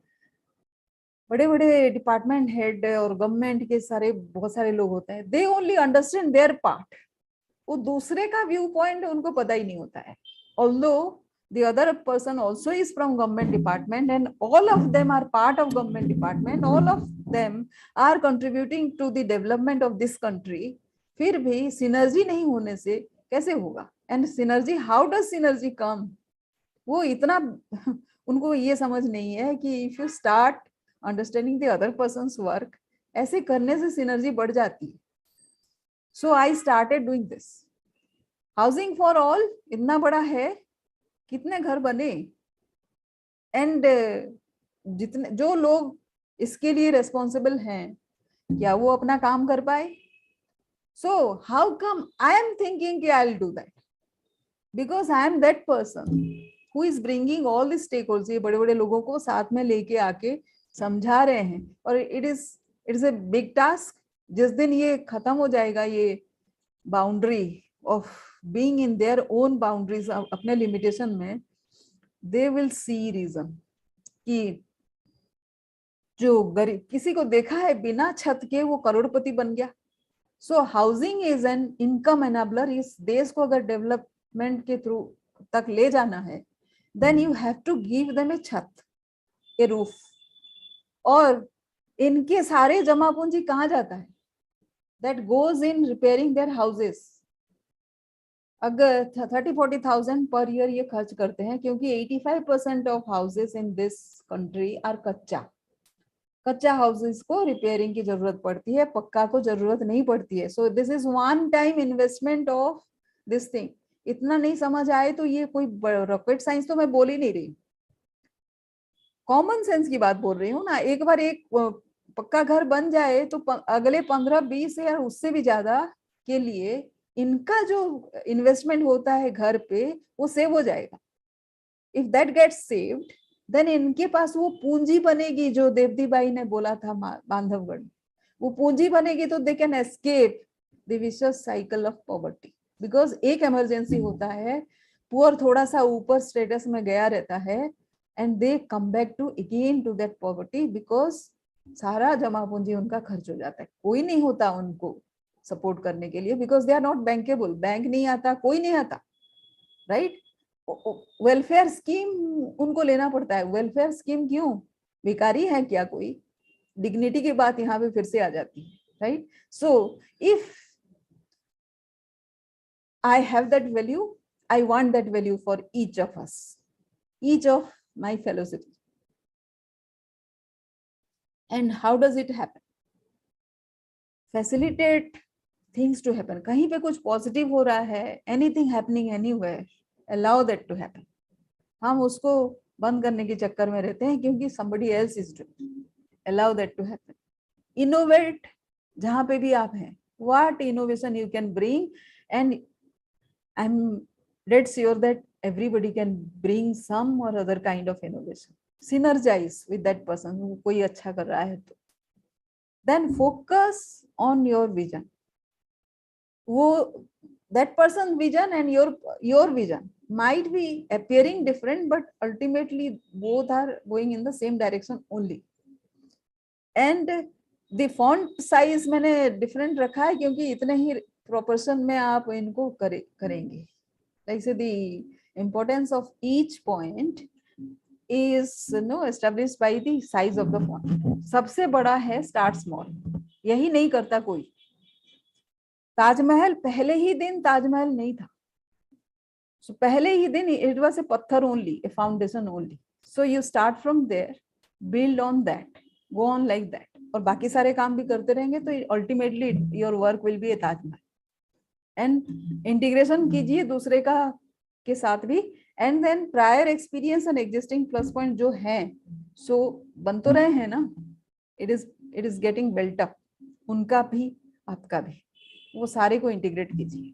बड़े बड़े डिपार्टमेंट हेड और गवर्नमेंट के बहुत सारे लोग होते हैं. They only understand their part. वो दूसरे का व्यू पॉइंट उनको पता ही नहीं होता है. Although the other person also is from government department and all of them are part of government department, all of them are contributing to the development of this country. फिर भी synergy नहीं होने से कैसे होगा? And synergy, how does synergy come? वो इतना उनको ये समझ नहीं है कि if you start understanding the other person's work, ऐसे करने से synergy बढ़ जाती है. So I started doing this. Housing for all इतना बड़ा है, कितने घर बने, एंड जितने जो लोग इसके लिए रेस्पॉन्सिबल हैं, क्या वो अपना काम कर पाए? So how come I am thinking कि I will do that, because I am that person who is bringing all the stakeholders. ये बड़े बड़े लोगों को साथ में लेके आके समझा रहे हैं, और it is a big task. जिस दिन ये खत्म हो जाएगा, ये boundary of being in their own boundaries, अपने limitation में, they will see reason कि जो गरीब, किसी को देखा है बिना छत के वो करोड़पति बन गया. So housing is an income enabler. इस देश को अगर डेवलपमेंट के थ्रू तक ले जाना है, then you have to give them a छत, a roof. और इनके सारे जमा पूंजी कहाँ जाता है? That goes in repairing their houses. अगर 30-40,000 पर ईयर ये खर्च करते हैं, क्योंकि 85% of houses in this country are kutcha. Kutcha houses को रिपेयरिंग की जरूरत पड़ती है, पक्का को जरूरत नहीं पड़ती है. So this is one time investment of this thing. इतना नहीं समझ आए तो ये कोई रॉकेट साइंस तो मैं बोल ही नहीं रही, कॉमन सेंस की बात बोल रही हूँ ना. एक बार एक पक्का घर बन जाए तो अगले 15-20 या उससे भी ज्यादा के लिए इनका जो इन्वेस्टमेंट होता है घर पे वो सेव हो जाएगा. If that gets saved then इनके पास वो पूंजी बनेगी जो देवदी बाई ने बोला था बांधवगढ़ में. वो पूंजी बनेगी तो they can escape the vicious cycle of poverty. Because एक इमरजेंसी होता है, पुअर थोड़ा सा ऊपर स्टेटस में गया रहता है and they come back to again to that poverty because सारा जमा पूंजी उनका खर्च हो जाता है. कोई नहीं होता उनको सपोर्ट करने के लिए because they are not bankable. Bank नहीं आता, कोई नहीं आता, राइट. वेलफेयर स्कीम उनको लेना पड़ता है. वेलफेयर स्कीम क्यों? भिखारी है क्या कोई? डिग्निटी की बात यहाँ पे फिर से आ जाती है, right. So if I have that value, I want that value for each of us, each of my fellow citizens. And how does it happen? Facilitate things to happen. कहीं पे कुछ पॉजिटिव हो रहा है, anything happening anywhere, allow that to happen. हम उसको बंद करने के चक्कर में रहते हैं क्योंकि somebody else is doing. Allow that to happen. Innovate जहाँ पे भी आप हैं. What innovation you can bring, and I'm dead sure that everybody can bring some or other kind of innovation. Synergize with that person who कोई अच्छा कर रहा है तो. Then focus on your vision. वो that person's vision and your vision might be appearing different, but ultimately both are going in the same direction only. And the font size मैंने different रखा है क्योंकि इतने ही proportion में आप इनको करेंगे. Like say the importance of each point is established by the size of the font. सबसे बड़ा है start small. यही नहीं करता कोई. ताजमहल पहले ही दिन ताजमहल नहीं था. So पहले ही दिन it was a पत्थर only, a foundation only. So you start from there, build on that, go on like that. और बाकी सारे काम भी करते रहेंगे तो ultimately your work will be a Taj Mahal. And integration कीजिए दूसरे का के साथ भी. And then prior experience and existing plus point जो हैं, so बन तो रहे हैं ना. It is getting built up. उनका भी आपका भी वो सारे को integrate कीजिए.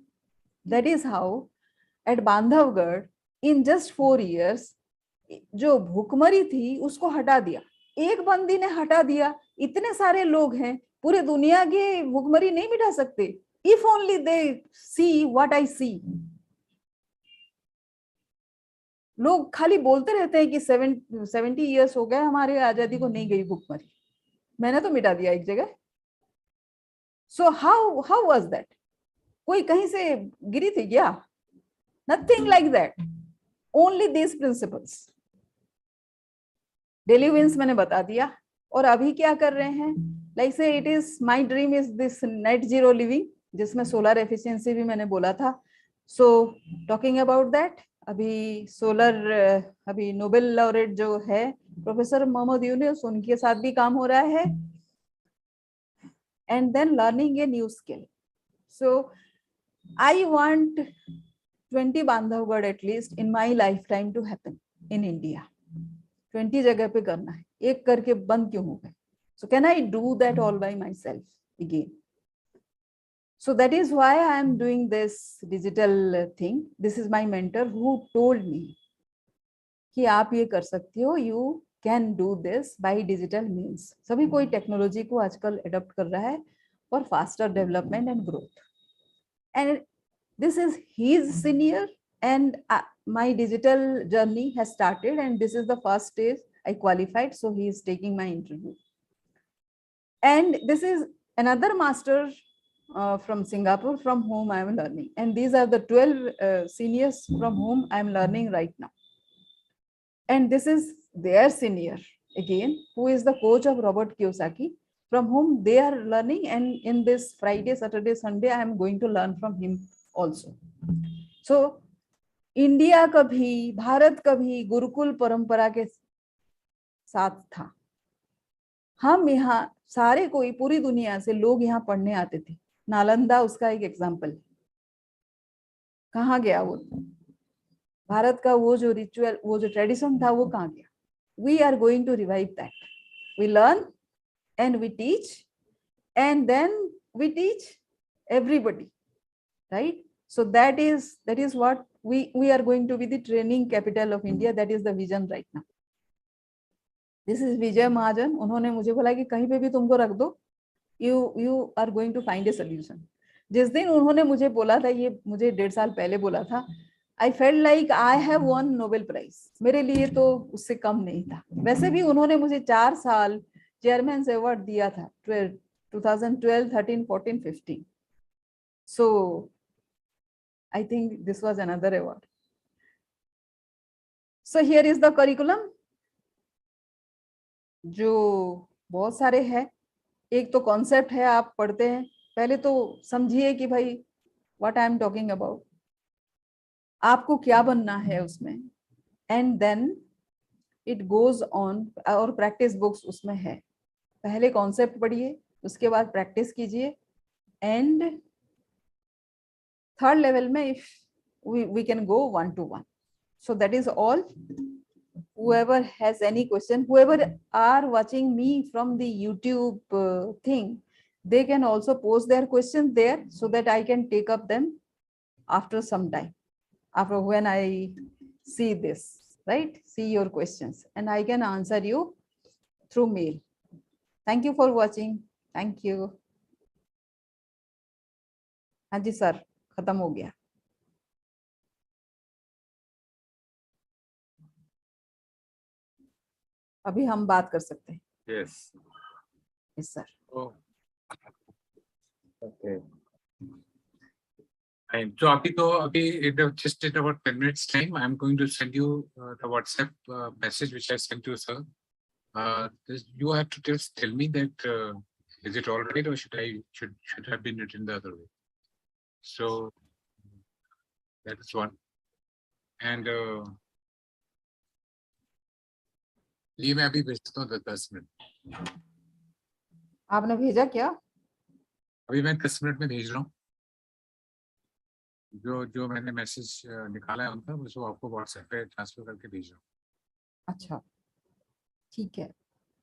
That is how at Bandhavgarh in just 4 years जो भूखमरी थी उसको हटा दिया. एक बंदी ने हटा दिया. इतने सारे लोग हैं, पूरे दुनिया की भूखमरी नहीं मिटा सकते. If only they see what I see. लोग खाली बोलते रहते हैं कि 70 years हो गए हमारे आजादी को, नहीं गई भूखमरी. मैंने तो मिटा दिया एक जगह. So how was that? कोई कहीं से गिरी थी क्या? Nothing like that. Only these principles. Daily wins मैंने बता दिया. और अभी क्या कर रहे हैं? Like say it is my dream is this net zero living, जिसमें सोलर एफिशिएंसी भी मैंने बोला था. So talking about that, अभी सोलर अभी नोबेल लॉरेट जो है प्रोफेसर मोहम्मद यूनुस, उनके साथ भी काम हो रहा है. And then learning a new skill. So I want 20 Bandhavgarh at least in my lifetime to happen in India. 20 जगह पे करना है. एक करके बंद क्यों हो गए? So can I do that all by myself again? So that is why I am doing this digital thing. This is my mentor who told me कि आप ये कर सकती हो. You can do this by digital means. सभी कोई technology को आजकल अडॉप्ट कर रहा है for faster development and growth. And this is his senior, and my digital journey has started, and this is the first stage. I qualified, so he is taking my interview. And this is another master from Singapore from whom I am learning. And these are the 12 seniors from whom I am learning right now. And this is their senior again, who is the coach of Robert Kiyosaki, from whom they are learning. And in this Friday, Saturday, Sunday, I am going to learn from him also. So India कभी, भारत कभी गुरुकुल परंपरा के साथ था. हम यहाँ सारे कोई पूरी दुनिया से लोग यहाँ पढ़ने आते थे। नालंदा उसका एक एग्जाम्पल। कहाँ गया वो? भारत का वो जो रिचुअल, वो जो ट्रेडिशन था, वो कहाँ गया? We are going to revive that. We learn and we teach, and then we teach everybody, right? So that is what we are going to be the training capital of India. That is the vision right now. This is Vijay Mahajan. उन्होंने मुझे बोला कि कहीं पे भी तुमको रख दो, you are going to find a solution. जिस दिन उन्होंने मुझे बोला था, ये मुझे 1.5 साल पहले बोला था, I felt like I have won Nobel Prize. मेरे लिए तो उससे कम नहीं था. वैसे भी उन्होंने मुझे 4 साल चेयरमैन अवार्ड दिया था, 2012, 13, 14, 15. So I think this was another award. So here is the curriculum, जो बहुत सारे है. एक तो कॉन्सेप्ट है, आप पढ़ते हैं, पहले तो समझिए कि भाई what I am talking about, आपको क्या बनना है उसमें, and then it goes on. और प्रैक्टिस बुक्स उसमें है. पहले कॉन्सेप्ट पढ़िए, उसके बाद प्रैक्टिस कीजिए, एंड थर्ड लेवल में if we can go 1-to-1. So that is all. Whoever has any question, whoever are watching me from the YouTube thing, they can also post their questions there so that I can take up them after some time, after when I see this, right? See your questions and I can answer you through mail. Thank you for watching. Thank you. हाँ जी sir, खत्म हो गया. अभी हम बात कर सकते हैं. Yes. Yes sir. Oh. Okay. Fine. So अभी just in about 10 minutes time, I'm going to send you the WhatsApp message which I sent you, sir. You have to just tell me that is it all right or should have been written the other way. So that is one. And ये मैं अभी भेजता हूँ 10 minute. आपने भेजा क्या? अभी मैं 10 मिनट में भेज रहा हूँ. जो मैंने मैसेज निकाला है उनका, उसको आपको व्हाट्सएप पे ट्रांसफर करके भेज रहा हूँ. अच्छा, ठीक है.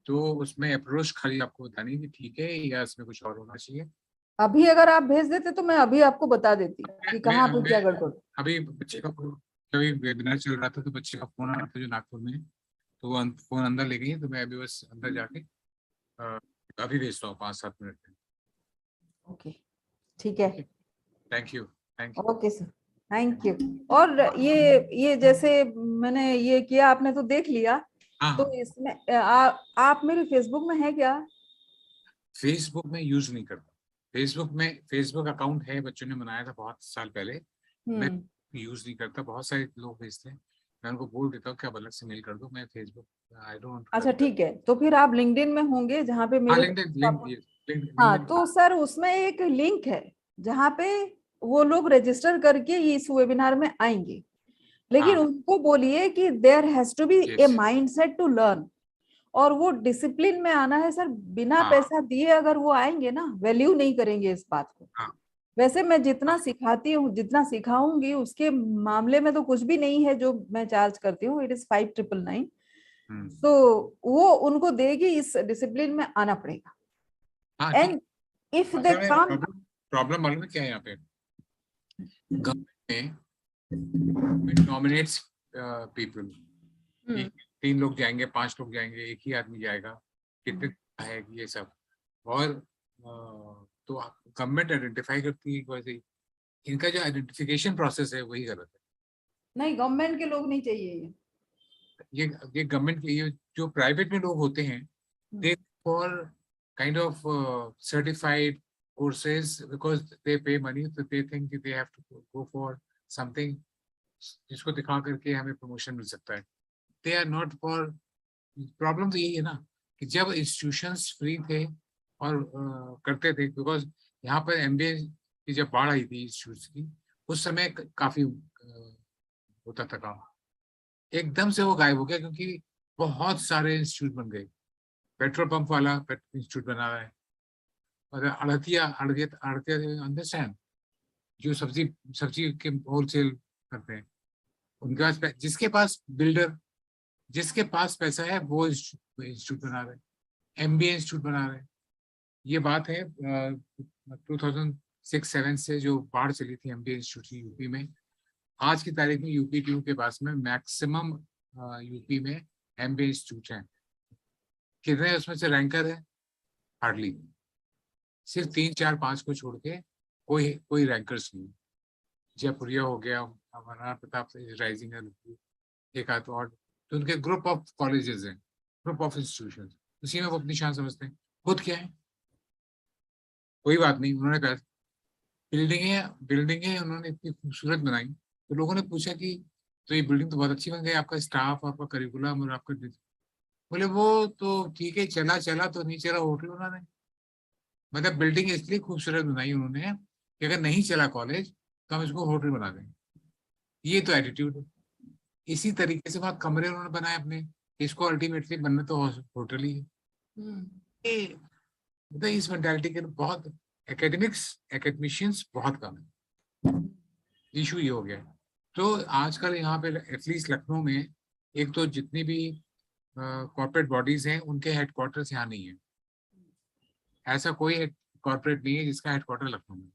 तो उसमें अप्रोच खाली आपको बतानी है कि ठीक है या इसमें कुछ और होना चाहिए. अभी अगर आप भेज देते तो मैं अभी आपको बता देती कि कहाँ पे क्या गड़बड़. अभी बच्चे का कभी वेबिनार चल रहा था तो बच्चे का फोन आया था जो नागपुर में, तो वो फोन अंदर ले गई, तो मैं अभी बस अंदर जाके अभी भेजता हूँ 5-7 मिनट में. ओके, ठीक है. Thank you. Okay sir, thank you. और ये जैसे मैंने ये किया, आपने तो देख लिया. तो इसमें आप मेरे फेसबुक में है क्या? फेसबुक में यूज नहीं करता. फेसबुक अकाउंट है, बच्चों ने बनाया था बहुत साल पहले. मैं यूज नहीं करता. बहुत सारे लोग भेजते हैं, मैं उनको बोल देता हूँ कि आप अलग से मेल कर दो. मैं फेसबुक आई डोंट. अच्छा ठीक है, तो फिर आप लिंक्डइन में होंगे जहाँ पे मेरे. हाँ, तो सर उसमें एक लिंक है जहाँ पे वो लोग रजिस्टर करके इस वेबिनार में आएंगे. लेकिन उनको बोलिए कि there has to be a mindset to learn, और वो डिसिप्लिन में आना है सर. बिना पैसा दिए अगर वो आएंगे ना, वैल्यू नहीं करेंगे इस बात को. वैसे मैं जितना सिखाती हूँ, जितना सिखाऊंगी, उसके मामले में तो कुछ भी नहीं है जो मैं चार्ज करती हूँ. It is 5999. तो वो उनको देगी, इस डिसिप्लिन में आना पड़ेगा. And if they come. Problem मालूम है क्या है यहाँ पे? Government nominates people. 3 लोग जाएंगे, 5 लोग जाएंगे, एक ही आदमी जाएगा, कितने है ये सब. और तो गवर्नमेंट आइडेंटिफाई करती है. वैसे इनका जो आइडेंटिफिकेशन प्रोसेस है वही गलत है. नहीं, गवर्नमेंट के लोग नहीं चाहिए. ये गवर्नमेंट के, ये जो प्राइवेट में लोग होते हैं, they for kind of certified courses because they pay money, so they think they have to go for something जिसको दिखा करके हमें प्रमोशन मिल सकता है. They are not for. Problem तो यही है ना कि जब इंस्टीट्यूशंस फ्री थे और करते थे, बिकॉज यहाँ पर MBA की जब बाढ़ आई थी इंस्टीट्यूट की, उस समय काफी होता था काम. एकदम से वो गायब हो गया क्योंकि बहुत सारे इंस्टीट्यूट बन गए. पेट्रोल पंप वाला इंस्टीट्यूट बना रहा है, और अड़तिया अंडरस्टैंड, जो सब्जी सब्जी के होलसेल करते हैं, उनके पास जिसके पास बिल्डर, जिसके पास पैसा है वो इंस्टीट्यूट बना रहे हैं, एमबीए इंस्टीट्यूट बना रहे हैं। ये बात है 2006-7 से जो बाढ़ चली थी एमबीए इंस्टीट्यूट की यूपी में, आज की तारीख में यूपी टीयू के पास में मैक्सिमम यूपी में एमबीए इंस्टीट्यूट हैं। कितने उसमें से रैंकर है? हार्डली, सिर्फ 3-4-5 को छोड़ के कोई कोई रैंकर्स नहीं। जयपुरिया हो गया, महाराणा प्रताप राइजिंग है, एक आध और, तो उनके ग्रुप ऑफ कॉलेजेस हैं, ग्रुप ऑफ इंस्टीट्यूशन, उसी में वो अपनी शान समझते हैं। खुद क्या है? कोई बात नहीं, उन्होंने कहा बिल्डिंगें उन्होंने इतनी खूबसूरत बनाई, तो लोगों ने पूछा कि तो ये बिल्डिंग तो बहुत अच्छी बन गई, आपका स्टाफ, आपका करिकुलम और आपका, बोले वो तो ठीक है, चला चला तो नहीं चला होटल उन्होंने, मतलब बिल्डिंग इसलिए खूबसूरत बनाई उन्होंने कि अगर नहीं चला कॉलेज तो हम इसको होटल बना देंगे। ये तो एटीट्यूड है। इसी तरीके से वहाँ कमरे उन्होंने बनाए अपने, इसको अल्टीमेटली बनना तो होटल ही है। ये मतलब इस मेंटालिटी के बहुत एकेडमिशियंस बहुत कम है। इशू ये हो गया है। तो आजकल यहाँ पे एटलीस्ट लखनऊ में एक तो जितनी भी कॉर्पोरेट बॉडीज हैं उनके हेडक्वार्टर्स यहाँ नहीं है। ऐसा कोई कॉर्पोरेट नहीं है जिसका हेडक्वार्टर लखनऊ में।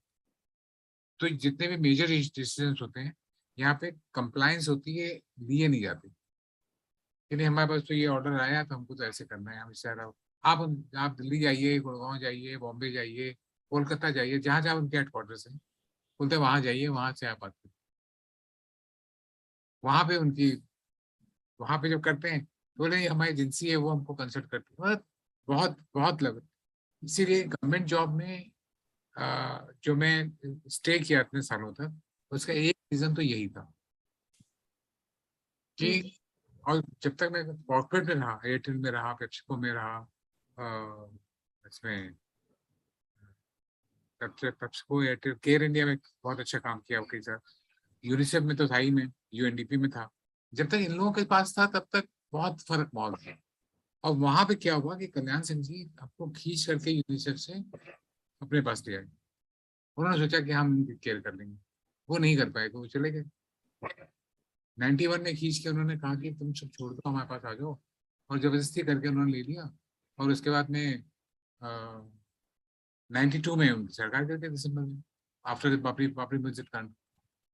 तो जितने भी मेजर डिसीजन होते हैं यहाँ पे कंप्लायंस होती है, लिए नहीं जाते कि नहीं हमारे पास तो ये ऑर्डर आया तो हमको तो ऐसे करना है, हम इससे आप दिल्ली जाइए, गुड़गांव जाइए, बॉम्बे जाइए, कोलकाता जाइए, जहाँ जहाँ उनके हेडक्वार्टर्स हैं, बोलते हैं वहाँ जाइए, वहाँ से आप आते हैं। वहाँ पे उनकी, वहाँ पे जब करते हैं तो बोले हमारी एजेंसी है वो हमको कंसल्ट करती है, मतलब बहुत बहुत लग। इसीलिए गवर्नमेंट जॉब में जो मैं स्टे किया इतने सालों तक, उसका एक रीजन तो यही था कि, और जब तक मैं कॉर्पोरेट में रहा, एयरटेल में रहा, पेप्सिको में रहा, इसमें पेप्सिको, एयरटेल, केयर इंडिया में बहुत अच्छा काम किया कई साल, यूनिसेफ में तो था ही, मैं यूएनडीपी में था। जब तक इन लोगों के पास था तब तक बहुत फर्क माहौल था। और वहां पे क्या हुआ कि कल्याण सिंह जी आपको खींच करके यूनिसेफ से अपने पास ले आए। उन्होंने सोचा कि हम इनकी केयर कर लेंगे, वो नहीं कर पाए, वो चले गए। 91 में खींच के उन्होंने कहा कि तुम सब छोड़ दो, हमारे पास आ जाओ, और जबरदस्ती करके उन्होंने ले लिया। और उसके बाद में 92 में उनकी सरकार करके दिसंबर में, आफ्टर द बाबरी बाबरी मस्जिद कांड।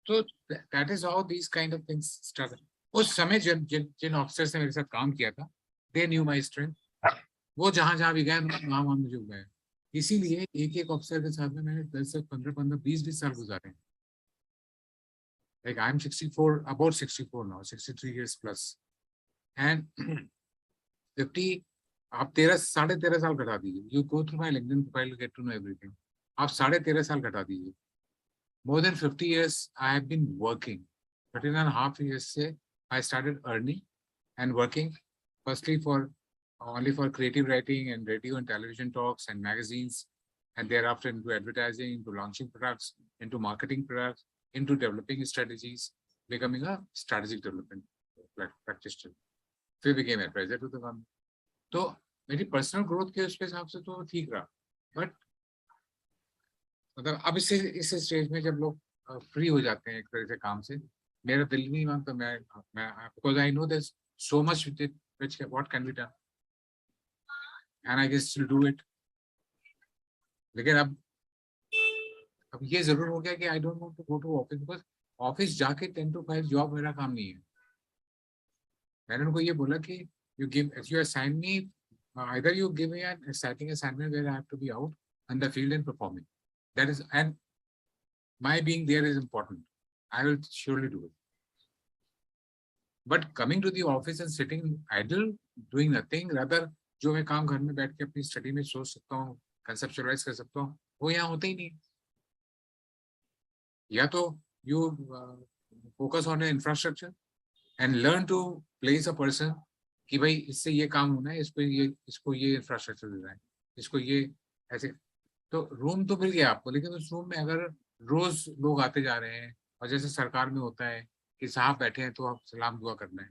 तो that is how these kind of things start. उस समय जिन जिन जिन ऑफिसर्स ने मेरे साथ काम किया था, दे न्यू माई स्ट्रेंथ। वो जहां जहां भी गए वहां वहां मुझे गए। इसीलिए एक एक ऑफिसर के साथ में मैंने 10 से 15 20 साल गुजारे। Like I am 64, about 64 now, 63 years plus, and 50, आप 13.5 साल घटा दीजिए, you go through my LinkedIn profile get to know everything. आप 13.5 साल घटा दीजिए, more than 50 years I have been working. 13.5 years से I started earning and working, firstly for only for creative writing and radio and television talks and magazines, and thereafter into advertising, into launching products, into marketing products, into developing strategies, becoming a strategic development practitioner. फिर became advisor to the company. तो मेरी personal growth के उसके हिसाब से तो ठीक रहा, बट मतलब अब इस स्टेज में जब लोग फ्री हो जाते हैं एक तरह से काम से, मेरा दिल नहीं मानता, मैं because I know this so much which what can be done and I can still do it. लेकिन अब ये जरूर हो गया कि I don't want to go to office, because office जाके 10 to 5 जॉब मेरा काम नहीं है। मैंने उनको ये बोला कि you assign me, either you give me an exciting assignment where I have to be out on the field and performing. That is, and my being there is important. I will surely do it. But coming to the office and sitting idle, doing nothing, rather जो मैं काम घर में बैठ के अपनी study में सोच सकता हूँ, कंसेप्चुअलाइज कर सकता हूँ, वो यहाँ होता ही नहीं। या तो you focus on the infrastructure and learn to place a person कि भाई इससे ये काम होना है, इसको ये इंफ्रास्ट्रक्चर देना है, इसको ये ऐसे। तो रूम तो मिल गया आपको, लेकिन उस रूम में अगर रोज लोग आते जा रहे हैं, और जैसे सरकार में होता है कि साहब बैठे हैं तो आप सलाम दुआ करना है,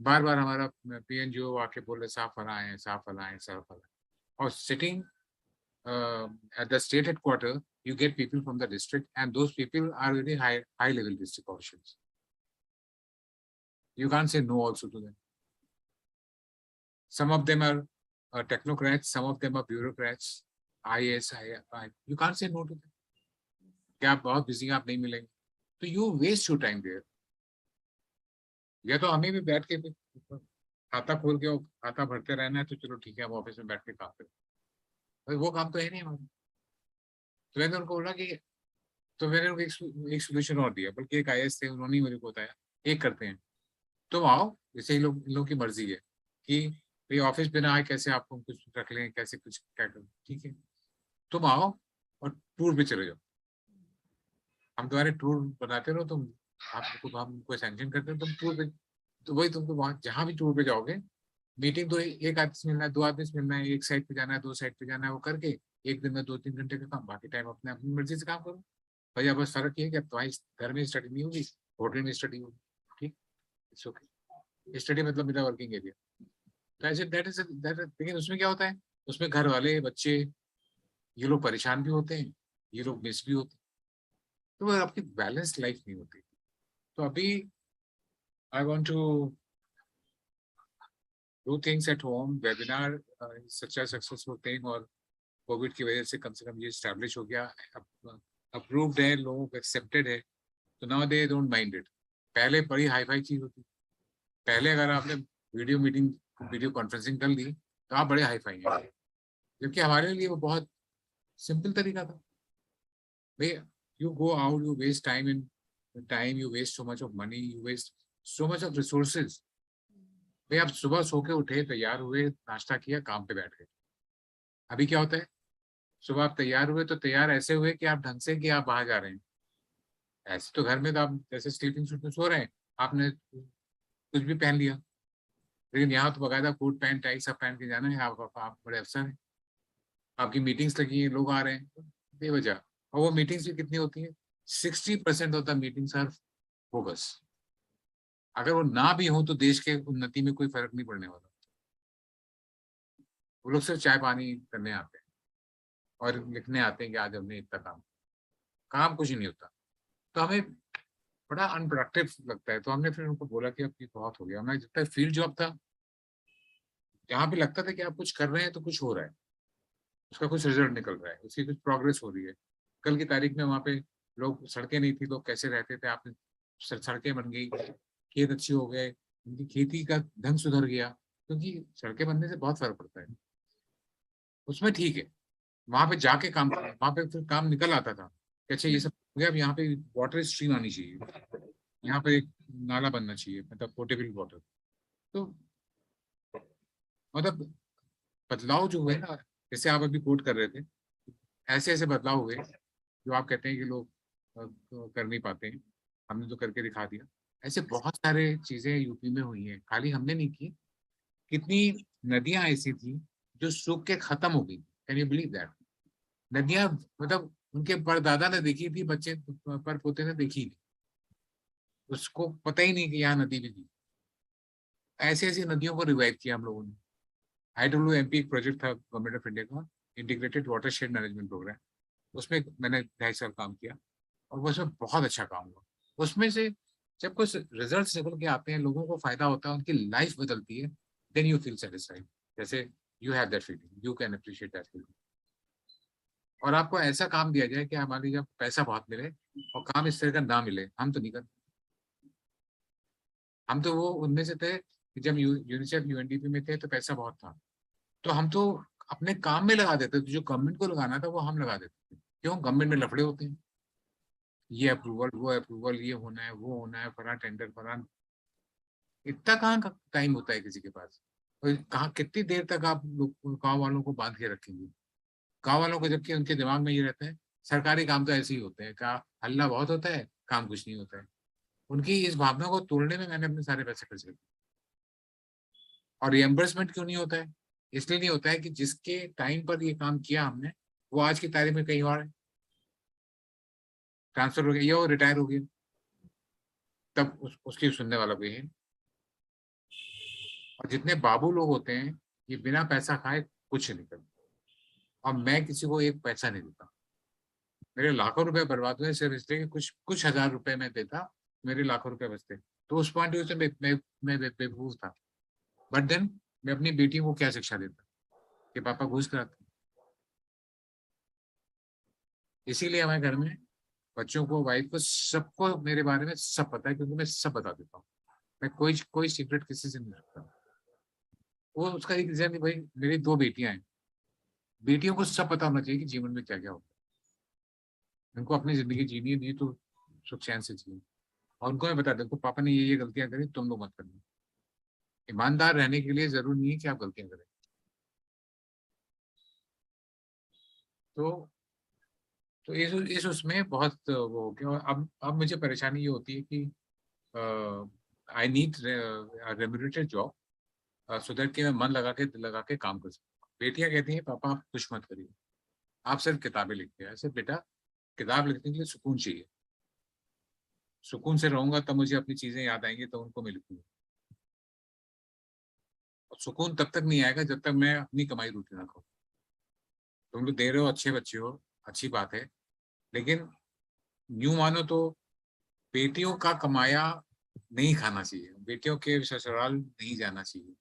बार बार हमारा PNGO आके बोले साफ फलाएं साफ फलाएं साफ फलाएं, और sitting at the state headquarter you get people from the district and those people are very high level district officials. You can't say no also to them. Some of them are technocrats, some of them are bureaucrats, IAS, you can't say no to them. क्या आप बहुत busy हैं, आप नहीं मिलेंगे, तो you waste your time there. या तो हमें भी बैठ के खाता खोल के खाता भरते रहना है, तो चलो ठीक है, हम ऑफिस में बैठ के काम करें, वो काम तो है नहीं हमारा। तो मैंने उनको बोला कि, तो मैंने उनको एक सोल्यूशन और दिया, बल्कि एक IAS थे, उन्होंने मुझे को बताया, एक करते हैं, तुम आओ, जैसे इन लोग की मर्जी है कि भाई ऑफिस पे ना आए, कैसे आपको कुछ रख लें, कैसे कुछ क्या करें, ठीक है, तुम आओ और टूर पे चले जाओ, हम तुम्हारे टूर बनाते रहो, तुम आपको हम कोई सैंक्शन करते हो, तुम टूर पे, तो वही तुमको वहाँ जहाँ भी टूर पे जाओगे, मीटिंग तो एक आदमी से मिलना है, 2 आदमी से मिलना है, एक साइड पे जाना है, 2 साइड पे जाना है, वो करके एक दिन में 2-3 घंटे का काम, बाकी टाइम अपने अपनी मर्जी से काम करो। भैया बस फर्क ये है कि अब तुम्हारी घर में स्टडी नहीं होगी, होटल में स्टडी होगी, ठीक, इट्स ओके, स्टडी मतलब मेरा वर्किंग एरिया। तो ऐसे दैट, लेकिन उसमें क्या होता है, उसमें घर वाले, बच्चे, ये लोग परेशान भी होते हैं, ये लोग मिस भी होते हैं, तो वो आपकी बैलेंस लाइफ नहीं होती। तो अभी I want to do things at home, webinar such a successful thing, और कोविड की वजह से कम ये स्टैब्लिश हो गया, अप्रूव्ड है, लोगों को एक्सेप्टेड है, तो now they don't mind it. पहले बड़ी हाई फाई चीज होती, पहले अगर आपने वीडियो मीटिंग, वीडियो कॉन्फ्रेंसिंग कर ली तो आप बड़े हाई फाई हैं, जबकि हमारे लिए वो बहुत सिंपल तरीका था। भाई you go out, you waste time, you waste so much of money, you waste so much of resources. भाई आप सुबह सो के उठे, तैयार हुए, नाश्ता किया, काम पे बैठ गए। अभी क्या होता है, सुबह आप तैयार हुए तो तैयार ऐसे हुए कि आप ढंग से, कि आप बाहर जा रहे हैं, ऐसे तो घर में तो आप जैसे स्लीपिंग सूट में सो रहे हैं, आपने कुछ भी पहन लिया, लेकिन यहाँ तो बकायदा कोट पैंट टाई सब पहन के जाना है, आप बड़े अफसर हैं, आपकी मीटिंग्स लगी हैं, लोग आ रहे हैं बेवजह, और वो मीटिंग्स भी कितनी होती है, 60% होता है मीटिंग्स आर बोगस। अगर वो ना भी हो तो देश के उन्नति में कोई फर्क नहीं पड़ने वाला, वो लोग सिर्फ चाय पानी करने आते हैं और लिखने आते हैं कि आज हमने इतना काम कुछ ही नहीं होता, तो हमें बड़ा अनप्रोडक्टिव लगता है। तो हमने फिर उनको बोला कि अब ये बहुत हो गया, हमारा जितना फील्ड जॉब था, जहाँ पे लगता था कि आप कुछ कर रहे हैं तो कुछ हो रहा है, उसका कुछ रिजल्ट निकल रहा है, उसकी कुछ प्रोग्रेस हो रही है। कल की तारीख में वहाँ पे लोग, सड़कें नहीं थी, लोग कैसे रहते थे, आपने सड़कें बन गई, खेत अच्छे हो गए, उनकी खेती का ढंग सुधर गया, क्योंकि सड़कें बनने से बहुत फर्क पड़ता है, उसमें ठीक है, वहां पे जाके काम, वहां पे फिर काम निकल आता था कि अच्छा ये सब हो गया, अब यहाँ पे वाटर स्ट्रीम आनी चाहिए, यहाँ पे एक नाला बनना चाहिए, मतलब पोर्टेबल वाटर। तो मतलब बदलाव जो हुए ना, जैसे आप अभी कोट कर रहे थे, ऐसे ऐसे बदलाव हुए जो आप कहते हैं कि लोग कर नहीं पाते हैं, हमने तो करके दिखा दिया। ऐसे बहुत सारे चीजें यूपी में हुई हैं, खाली हमने नहीं की। कितनी नदियां ऐसी थी जो सूख के खत्म हो गई, कैन यू बिलीव दैट? नदियां, मतलब उनके परदादा ने देखी थी, बच्चे पर पोते ने देखी नहीं, उसको पता ही नहीं कि यहाँ नदी भी थी। ऐसी ऐसी नदियों को रिवाइव किया हम लोगों ने। IWMP एक प्रोजेक्ट था गवर्नमेंट ऑफ इंडिया का, इंटीग्रेटेड वाटरशेड मैनेजमेंट प्रोग्राम, उसमें मैंने 2.5 साल काम किया, और वो उसमें बहुत अच्छा काम हुआ। उसमें से जब कुछ रिजल्ट्स निकल के आते हैं, लोगों को फायदा होता है, उनकी लाइफ बदलती है, देन यू फील सेटिस्फाइड, जैसे you have that feeling, you can appreciate that feeling. और आपको ऐसा काम दिया जाए कि हमारी जब पैसा बहुत मिले और काम इस तरह का ना मिले, हम तो नहीं करते। हम तो वो उनमें से थे कि जब यूनिसेफ UNDP में थे तो पैसा बहुत था, तो हम तो अपने काम में लगा देते थे, जो गवर्नमेंट को लगाना था वो हम लगा देते थे। क्यों? गवर्नमेंट में लफड़े होते हैं, ये अप्रूवल, वो अप्रूवल, ये होना है, वो होना है, फला टेंडर, फला, इतना कहाँ का टाइम होता है किसी के पास? और कहाँ कितनी देर तक आप लोग गाँव वालों को बांध के रखेंगे? गाँव वालों को, जबकि उनके दिमाग में ये रहता है सरकारी काम तो ऐसे ही होते हैं, का हल्ला बहुत होता है, काम कुछ नहीं होता है। उनकी इस भावना को तोड़ने में मैंने अपने सारे पैसे खर्च कर दिए। और रिएम्बर्समेंट क्यों नहीं होता है? इसलिए नहीं होता है कि जिसके टाइम पर ये काम किया हमने, वो आज की तारीख में कहीं और है, ट्रांसफर हो गया या वो रिटायर हो गया, तब उसकी सुनने वाला कोई है। और जितने बाबू लोग होते हैं ये बिना पैसा खाए कुछ नहीं करते, और मैं किसी को एक पैसा नहीं देता। मेरे लाखों रुपए बर्बाद हुए सिर्फ इसलिए कि कुछ कुछ हजार रुपए मैं देता, मेरे लाखों रुपए बचते। तो उस पॉइंट ऑफ व्यू से मैं बेवकूफ था। बट देन मैं अपनी बेटियों को क्या शिक्षा देता कि पापा घूस कराते। इसीलिए हमारे घर में बच्चों को, वाइफ को, सबको मेरे बारे में सब पता है, क्योंकि मैं सब बता देता हूँ। मैं कोई कोई सीक्रेट किसी से नहीं रखता। वो उसका एक रीजन है, भाई मेरी दो बेटियां हैं, बेटियों को सब पता होना चाहिए कि जीवन में क्या क्या होता है। उनको अपनी जिंदगी जीनी है, नहीं तो सुख चैन से जिए। और उनको मैं बता देता हूँ पापा ने ये गलतियां करी, तुम लोग मत करना। ईमानदार रहने के लिए जरूरी नहीं है कि आप गलतियां करें। तो तो इस उसमें बहुत वो हो गया। और अब मुझे परेशानी ये होती है कि I need remunerated job, so that कि मैं मन लगा के काम कर सकूँ। बेटियां कहती हैं पापा आप कुछ मत करिए, आप सिर्फ किताबें लिखते हैं। ऐसे बेटा, किताब लिखने के लिए सुकून चाहिए। सुकून से रहूंगा तब मुझे अपनी चीजें याद आएंगी, तो उनको मैं लिखूंगा। और सुकून तब तक नहीं आएगा जब तक मैं अपनी कमाई रोटी ना खाऊं। तुम लोग दे रहे हो, अच्छे बच्चे हो, अच्छी बात है, लेकिन यूं मानो तो बेटियों का कमाया नहीं खाना चाहिए, बेटियों के ससुराल नहीं जाना चाहिए।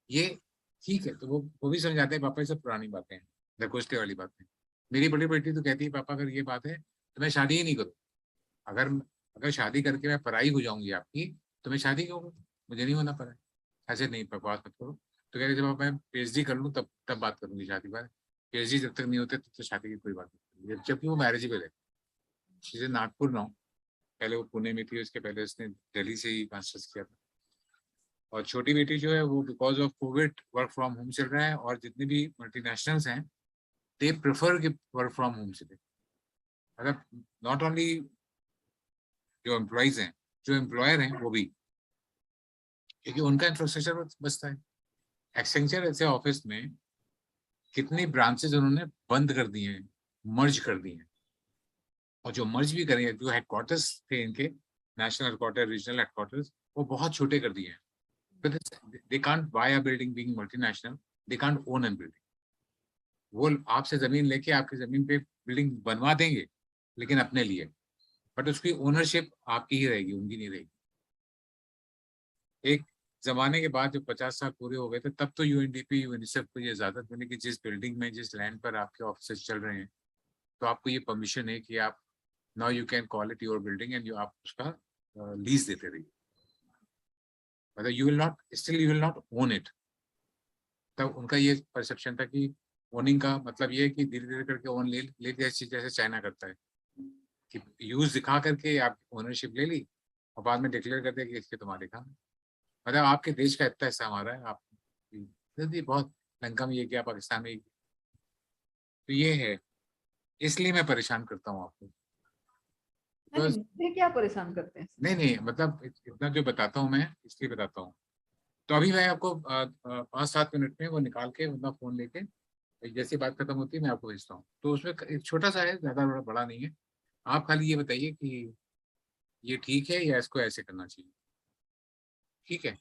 ये ठीक है, तो वो भी समझाते हैं पापा ये सब पुरानी बातें हैं, धकोस्ते वाली बातें। मेरी बड़ी बेटी तो कहती है पापा अगर ये बात है तो मैं शादी ही नहीं करूँ। अगर अगर शादी करके मैं पराई हो जाऊंगी आपकी, तो मैं शादी क्यों करूँ? मुझे नहीं होना पड़ा। ऐसे नहीं, बकवास मत करो। तो कह रहे जब मैं पीएचडी कर लूँ तब तब बात करूंगी शादी बात। पीएचडी जब तक नहीं होते तब तो शादी की कोई बात नहीं, जबकि वो मैरिजेबल है। चीजें नागपुर ना हो, पहले वो पुणे में थी, उसके पहले उसने दिल्ली से ही मास्टर्स किया था। और छोटी बेटी जो है वो because of Covid work from home चल रहा है, और जितने भी मल्टीनेशनल्स हैं दे प्रेफर कि वर्क फ्रॉम होम चले। मतलब नॉट ओनली जो एम्प्लॉयज हैं, जो एम्प्लॉयर हैं वो भी, क्योंकि उनका इंफ्रास्ट्रक्चर बचता है। एक्सेंचर ऐसे ऑफिस में कितनी ब्रांचेस उन्होंने बंद कर दी हैं, मर्ज कर दी हैं। और जो मर्ज भी करेंगे, जो हेडक्वार्टर्स थे इनके, नेशनल हेडक्वार्टर, रीजनल हेडक्वार्टर्स, वो बहुत छोटे कर दिए हैं। They can't buy a building being multinational, they can't own an building. वो आपसे जमीन लेके आपकी जमीन पे बिल्डिंग बनवा देंगे, लेकिन अपने लिए, बट उसकी ओनरशिप आपकी ही रहेगी, उनकी नहीं रहेगी। एक जमाने के बाद जब 50 साल पूरे हो गए थे, तब तो यूएनडीपी, यूनिसेफ को ये इजाजत मिली कि जिस बिल्डिंग में, जिस लैंड पर आपके ऑफिस चल रहे हैं, तो आपको ये परमिशन है कि आप now you can call it your building, and आप उसका लीज देते रहिए। मतलब you will not, still you will not own it. तब उनका ये परसेप्शन था कि ओनिंग का मतलब ये है कि धीरे धीरे करके ओन ले ले, जैसे चाइना करता है कि यूज दिखा करके आप ओनरशिप ले ली, और बाद में डिक्लेयर कर दिया कि इसके तुम्हारे काम। मतलब आपके देश का इतना हिस्सा हमारा है। आप बहुत लंका में ये किया, पाकिस्तान में ये किया। तो ये है, इसलिए मैं परेशान करता हूँ आपको। नहीं, बिकॉज मुझे क्या परेशान करते हैं? नहीं नहीं, मतलब इतना जो बताता हूँ मैं इसलिए बताता हूँ। तो अभी मैं आपको 5-7 मिनट में वो निकाल के मतलब फोन लेके, जैसी बात खत्म होती है मैं आपको भेजता हूँ। तो उसमें एक छोटा सा है, ज्यादा बड़ा नहीं है। आप खाली ये बताइए कि ये ठीक है या इसको ऐसे करना चाहिए। ठीक है?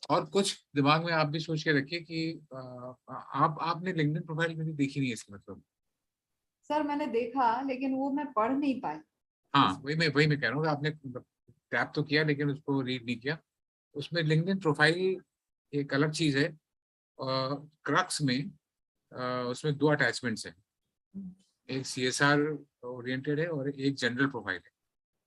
और कुछ दिमाग में आप भी सोच के रखिए कि आपने लिंक्डइन प्रोफाइल मेरी देखी नहीं है इसका मतलब। सर मैंने देखा, लेकिन वो मैं पढ़ नहीं पाई। हाँ, वही मैं कह रहा हूँ कि आपने टैप तो किया लेकिन उसको रीड नहीं किया। उसमें लिंक्डइन प्रोफाइल एक अलग चीज है। क्रक्स में उसमें दो अटैचमेंट्स हैं। एक सीएसआर ओरिएंटेड है और एक जनरल प्रोफाइल है।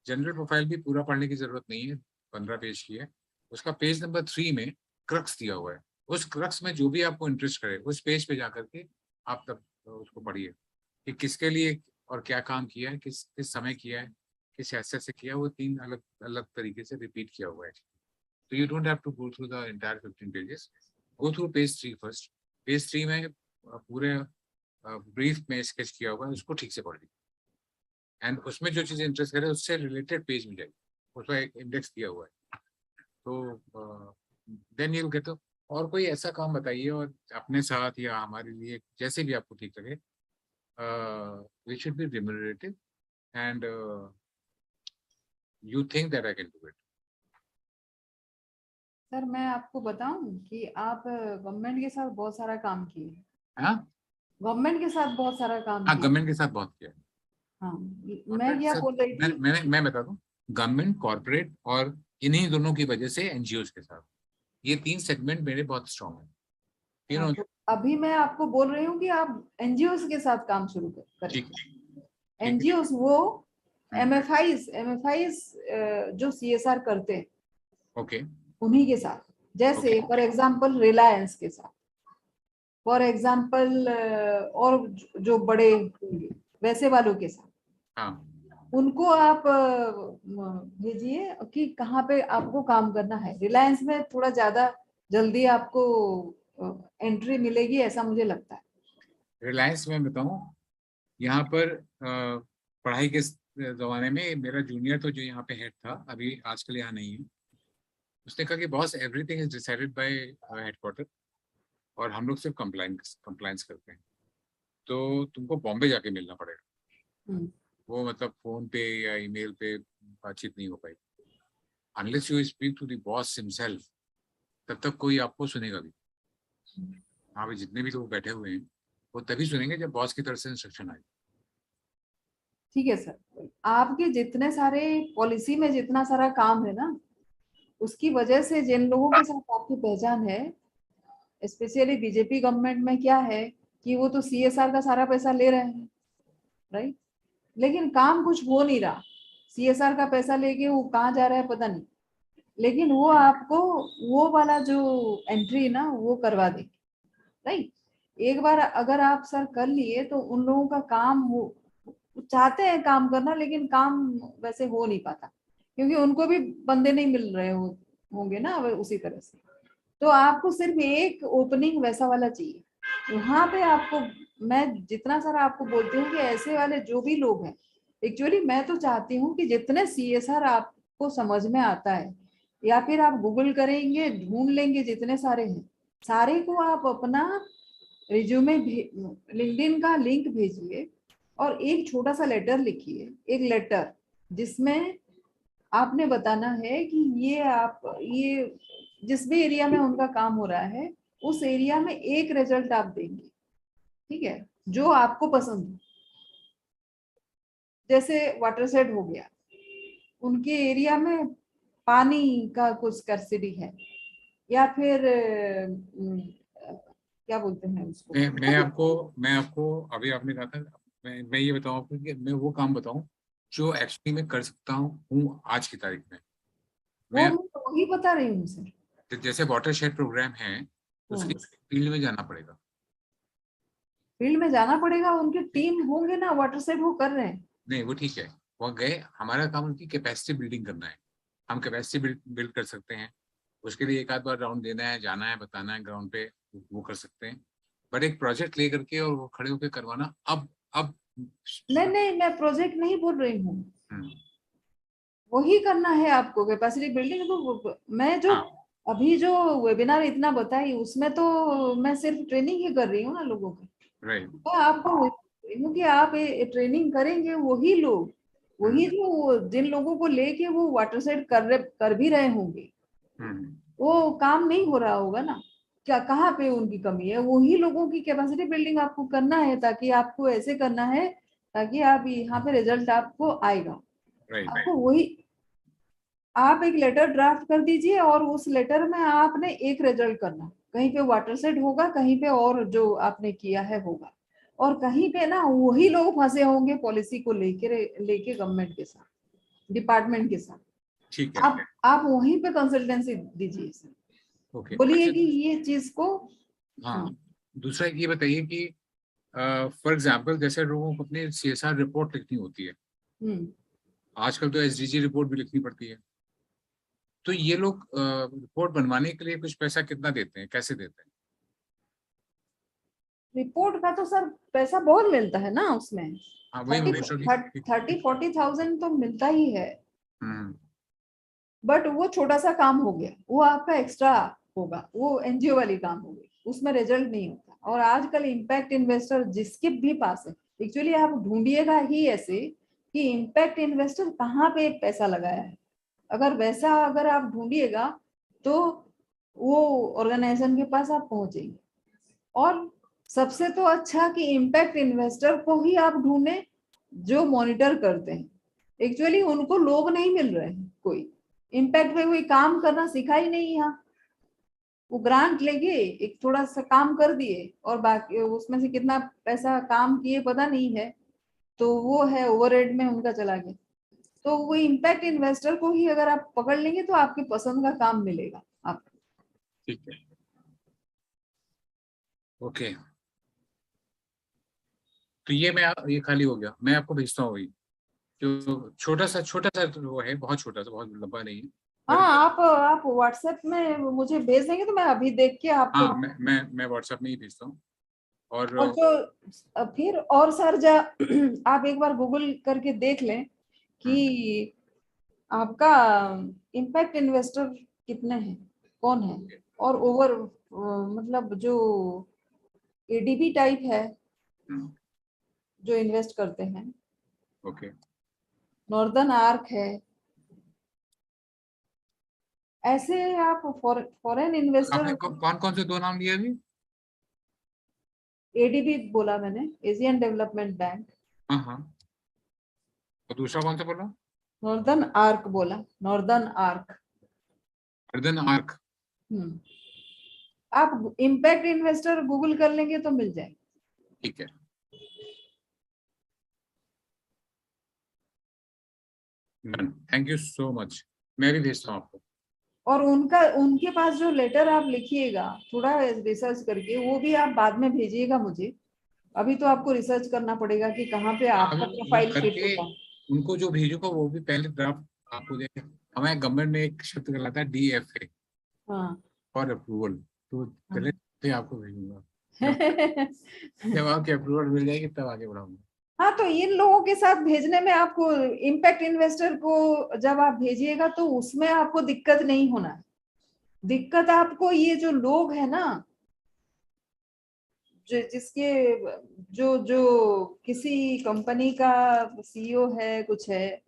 जनरल प्रोफाइल भी पूरा पढ़ने की जरूरत नहीं है, 15 पेज की है। उसका पेज नंबर 3 में क्रक्स दिया हुआ है। उस क्रक्स में जो भी आपको इंटरेस्ट करे उस पेज पे जाकर के आप तब उसको पढ़िए कि किसके लिए और क्या काम किया है, किस किस समय किया है, किस हैसियत से किया है। वो 3 अलग अलग तरीके से रिपीट किया हुआ है। तो you don't have to go through the entire 15 pages. Go through page 3 first. Page 3 में पूरे ब्रीफ में स्केच किया हुआ है, उसको ठीक से पढ़िए। एंड उसमें जो चीज़ इंटरेस्ट करे उससे रिलेटेड पेज में जाइए, उसमें एक इंडेक्स दिया हुआ है। तो देन यू गेट। और कोई ऐसा काम बताइए, और अपने साथ या हमारे लिए जैसे भी आपको ठीक लगे, we should be remunerative, and you think that I can do it. Sir मैं आपको बताऊं कि आप गवर्नमेंट के साथ बहुत सारा काम किए। हाँ गवर्नमेंट के साथ बहुत सारा काम हाँ, किए। गवर्नमेंट के साथ बहुत किया है। हाँ, मैं कॉर्पोरेट क्या सर, बोल रही थी। मैं बता दूं, गवर्नमेंट, कॉर्पोरेट और इन्हीं दोनों की वजह से एनजीओ के साथ, ये तीन सेगमेंट मेरे बहुत स्ट्रांग है हाँ, तीनों। तो अभी मैं आपको बोल रही हूँ कि आप एनजीओ के साथ काम शुरू करें। ठीक है, ठीक है। एनजीओ वो हम्म, एमएफआईज जो सीएसआर करते हैं ओके उन्हीं के साथ, ओके। जैसे फॉर एग्जांपल रिलायंस के साथ, फॉर एग्जांपल और जो बड़े होंगे वैसे वालों के साथ, हाँ उनको आप भेजिए कि कहाँ पे आपको काम करना है। रिलायंस में थोड़ा ज्यादा जल्दी आपको एंट्री मिलेगी ऐसा मुझे लगता है। रिलायंस में बताऊं, यहाँ पर पढ़ाई के जमाने में मेरा जूनियर तो जो यहाँ पे हेड था, अभी आजकल यहाँ नहीं है, उसने कहा कि boss everything is decided by headquarter और हम लोग सिर्फ कंप्लाइंस कंप्लाइंस करते हैं, तो तुमको बॉम्बे जाके मिलना पड़ेगा। हम्म, वो मतलब फोन पे या ईमेल पे बातचीत नहीं हो पाई, unless you speak to the boss himself, तब तक कोई आपको सुनेगा भी। वहाँ पे जितने भी लोग बैठे हुए हैं वो तभी सुनेंगे जब बॉस की तरफ से इंस्ट्रक्शन आए। ठीक है सर। आपके जितने सारे पॉलिसी में जितना सारा काम है ना, उसकी वजह से जिन लोगों के साथ आपकी पहचान है, स्पेशली बीजेपी गवर्नमेंट में क्या है कि वो तो सीएसआर का सारा पैसा ले रहे हैं, राइट, लेकिन काम कुछ हो नहीं रहा। सीएसआर का पैसा लेके वो कहाँ जा रहा है पता नहीं, लेकिन वो आपको वो वाला जो एंट्री ना वो करवा देगी, राइट। एक बार अगर आप सर कर लिए तो उन लोगों का काम हो, चाहते हैं काम करना लेकिन काम वैसे हो नहीं पाता, क्योंकि उनको भी बंदे नहीं मिल रहे होंगे ना उसी तरह से। तो आपको सिर्फ एक ओपनिंग वैसा वाला चाहिए, वहां पे आपको, मैं जितना सारा आपको बोलती हूँ कि ऐसे वाले जो भी लोग हैं, एक्चुअली मैं तो चाहती हूँ कि जितने सीएसआर आपको समझ में आता है, या फिर आप गूगल करेंगे ढूंढ लेंगे जितने सारे हैं, सारे को आप अपना रिज्यूमे लिंक्डइन का लिंक भेजिए और एक छोटा सा लेटर लिखिए, एक लेटर जिसमें आपने बताना है कि ये जिस भी एरिया में उनका काम हो रहा है उस एरिया में एक रिजल्ट आप देंगे, ठीक है, जो आपको पसंद हो। जैसे वाटर शेड हो गया, उनके एरिया में पानी का कुछ स्कैर्सिटी है, या फिर क्या बोलते हैं उसको, मैं आपको अभी आपने कहा था, मैं ये बताऊं आपको कि मैं वो काम बताऊं जो एक्चुअली मैं कर सकता हूँ आज की तारीख में। वो मैं मैं वही बता रही हूँ सर। जैसे वाटर शेड प्रोग्राम है, उसके फील्ड में जाना पड़ेगा। फील्ड में जाना पड़ेगा, उनके टीम होंगे ना वाटर शेड वो कर रहे हैं। नहीं वो ठीक है, वो गए, हमारा काम उनकी कैपेसिटी बिल्डिंग करना है। हम कैपेसिटी बिल्ड कर सकते हैं, उसके लिए एक आध बार राउंड देना है, जाना है, बताना है ग्राउंड पे, वो कर सकते हैं। बट एक प्रोजेक्ट ले करके और वो खड़े होकर करवाना, अब नहीं नहीं, मैं प्रोजेक्ट नहीं बोल रही हूँ, हम्म, वही करना है आपको कैपेसिटी बिल्डिंग। तो मैं जो हाँ अभी जो वेबिनार इतना बताई उसमें तो मैं सिर्फ ट्रेनिंग ही कर रही हूँ ना लोगों की। राइट। मैं आपको वही बोल रही हूँ कि आप ट्रेनिंग करेंगे, वही लोग, वही जो जिन लोगों को लेके वो वाटर सेट कर भी रहे होंगे, हम्म, वो काम नहीं हो रहा होगा ना, क्या कहाँ पे उनकी कमी है, वही लोगों की कैपेसिटी बिल्डिंग आपको करना है, ताकि आपको ऐसे करना है ताकि आप यहाँ पे रिजल्ट आपको आएगा। राइट। आपको वही, आप एक लेटर ड्राफ्ट कर दीजिए और उस लेटर में आपने एक रिजल्ट करना, कहीं पे वाटर सेट होगा, कहीं पे और जो आपने किया है होगा, और कहीं पे ना वही लोग फंसे होंगे पॉलिसी को लेके लेके गवर्नमेंट के साथ, डिपार्टमेंट के साथ। ठीक है। आप वहीं पे कंसल्टेंसी दीजिए सर, ओके, बोलिए अच्छा। कि ये चीज को। हाँ, दूसरा ये बताइए कि फॉर एग्जांपल जैसे लोगों को अपनी सीएसआर रिपोर्ट लिखनी होती है, हम्म, आजकल तो एसडीजी रिपोर्ट भी लिखनी पड़ती है, तो ये लोग रिपोर्ट बनवाने के लिए कुछ पैसा कितना देते हैं, कैसे देते हैं? रिपोर्ट का तो सर पैसा बहुत मिलता है ना उसमें, हाँ वही मैं थर्टी पूछ रहा हूँ कि 30-40,000 तो मिलता ही है। हम्म, बट वो छोटा सा काम हो गया, वो आपका एक्स्ट्रा होगा, वो एनजीओ वाली काम हो गई, उसमें रिजल्ट नहीं होता। और आजकल इम्पैक्ट इन्वेस्टर जिसके भी पास है, एक्चुअली आप ढूंढिएगा ही ऐसे कि इम्पैक्ट इन्वेस्टर कहाँ पे पैसा लगाया है, अगर वैसा अगर आप ढूंढिएगा तो ऑर्गेनाइजेशन के पास आप पहुंचेंगे। और सबसे तो अच्छा कि इम्पैक्ट इन्वेस्टर को ही आप ढूंढें जो मॉनिटर करते हैं। एक्चुअली उनको लोग नहीं मिल रहे हैं, कोई इम्पैक्ट पे कोई काम करना सिखा ही नहीं यहाँ। वो ग्रांट लेके एक थोड़ा सा काम कर दिए और बाकी उसमें से कितना पैसा काम किए पता नहीं है, तो वो है ओवरहेड में उनका चला गया। तो वो इम्पैक्ट इन्वेस्टर को ही अगर आप पकड़ लेंगे तो आपके पसंद का काम मिलेगा आपको। ठीक है, ओके। तो ये खाली हो गया, मैं आपको भेजता हूँ वही जो छोटा सा वो है, बहुत छोटा सा, बहुत लंबा नहीं है। हाँ, आप व्हाट्सएप में मुझे भेज देंगे तो मैं अभी देख के आपको। हाँ, मैं व्हाट्सएप में ही भेजता हूँ। और और जो फिर और सर आप एक बार गूगल करके देख लें कि आपका इम्पैक्ट इन्वेस्टर कितने हैं, कौन है, और ओवर मतलब जो एडीबी टाइप है जो इन्वेस्ट करते हैं, ओके, नॉर्दर्न आर्क है, ऐसे आप फॉरेन आपने इन्वेस्टर। कौन कौन से दो नाम लिए अभी? एडीबी बोला मैंने, एशियन डेवलपमेंट बैंक। हाँ हाँ, और दूसरा कौन सा बोला? नॉर्दर्न आर्क बोला, नॉर्दर्न आर्क। Earthen arc. हम्म, आप इम्पैक्ट इन्वेस्टर गूगल कर लेंगे तो मिल जाए। ठीक है, थैंक यू सो मच, मैं भी भेजता हूँ आपको। और उनके पास जो लेटर आप लिखिएगा थोड़ा रिसर्च करके, वो भी आप बाद में भेजिएगा मुझे। अभी तो आपको रिसर्च करना पड़ेगा कि कहाँ पे हाँ, आपका मैं प्रोफाइल फिट करके होगा। उनको जो भेजूंगा वो भी पहले ड्राफ्ट आपको दे। हमारे गवर्नमेंट में एक शब्द कहलाता है DFA, हाँ फॉर अप्रूवल, तो हाँ। पहले से आपको भेजूंगा। जब जब आपकी अप्रूवल मिल जाएगी तब आगे बढ़ाऊंगा। हाँ, तो इन लोगों के साथ भेजने में आपको, इम्पैक्ट इन्वेस्टर को जब आप भेजिएगा तो उसमें आपको दिक्कत नहीं होना है। दिक्कत आपको ये जो लोग है ना, जो जिसके जो जो किसी कंपनी का सीईओ है, कुछ है,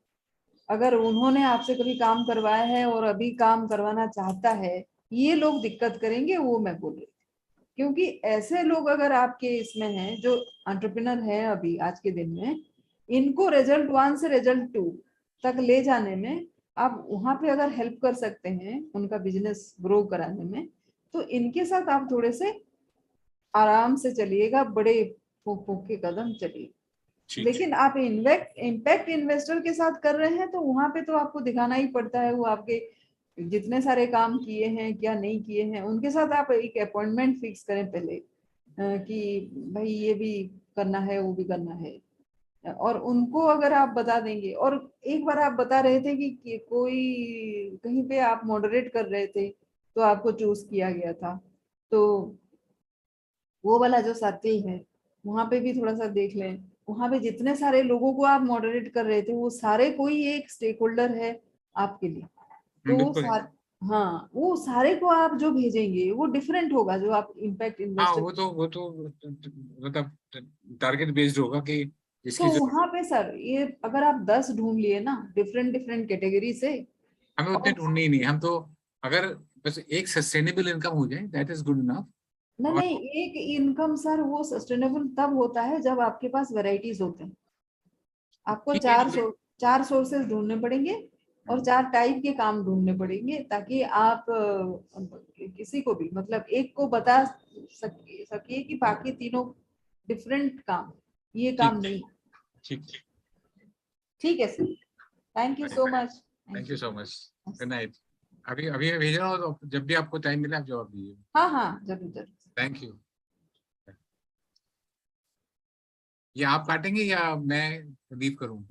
अगर उन्होंने आपसे कभी काम करवाया है और अभी काम करवाना चाहता है, ये लोग दिक्कत करेंगे, वो मैं बोल रही। क्योंकि ऐसे लोग अगर आपके इसमें हैं जो एंटरप्रेन्योर हैं अभी आज के दिन में, इनको रिजल्ट 1 से रिजल्ट 2 तक ले जाने में आप वहां पे अगर हेल्प कर सकते हैं उनका बिजनेस ग्रो कराने में, तो इनके साथ आप थोड़े से आराम से चलिएगा, बड़े फूक फूक के कदम चलिए। ठीक है, लेकिन आप इम्पैक्ट इन्वेस्टर के साथ कर रहे हैं तो वहां पे तो आपको दिखाना ही पड़ता है वो आपके जितने सारे काम किए हैं क्या नहीं किए हैं। उनके साथ आप एक अपॉइंटमेंट फिक्स करें पहले, कि भाई ये भी करना है वो भी करना है। और उनको अगर आप बता देंगे, और एक बार आप बता रहे थे कि कोई कहीं पे आप मॉडरेट कर रहे थे तो आपको चूज किया गया था, तो वो वाला जो सर्किल है वहां पे भी थोड़ा सा देख लें। वहां पे जितने सारे लोगों को आप मॉडरेट कर रहे थे वो सारे कोई एक स्टेक होल्डर है आपके लिए। तो वो बिल्कुल। सारे, हाँ, वो सारे को आप जो भेजेंगे वो डिफरेंट होगा जो आप इम्पैक्ट हाँ, इन्वेस्टर। वो तो मतलब टारगेट बेस्ड होगा कि तो इसकी जो वहां पे सर ये अगर आप 10 ढूंढ लिए ना डिफरेंट डिफरेंट कैटेगरी से, हमें उतने और ढूंढनी ही नहीं, हम तो अगर बस एक सस्टेनेबल इनकम हो जाए दैट इज गुड इनफ। नहीं और नहीं, एक इनकम सर वो सस्टेनेबल तब होता है जब आपके पास वैरायटीज होते हैं। आपको ठीक है, चार सोर्सेज ढूंढने पड़ेंगे और 4 टाइप के काम ढूंढने पड़ेंगे ताकि आप किसी को भी मतलब एक को बता सकिए कि बाकी तीनों डिफरेंट काम, ये काम ठीक नहीं। ठीक। ठीक है sir, thank you so much. Thank thank you you. So much, good night. अभी अभी मैं भेज रहा हूँ, तो जब भी आपको टाइम मिले आप जवाब दीजिए। हाँ हाँ, जरूर जरूर। Thank you. ये आप काटेंगे या मैं लीव करूँ?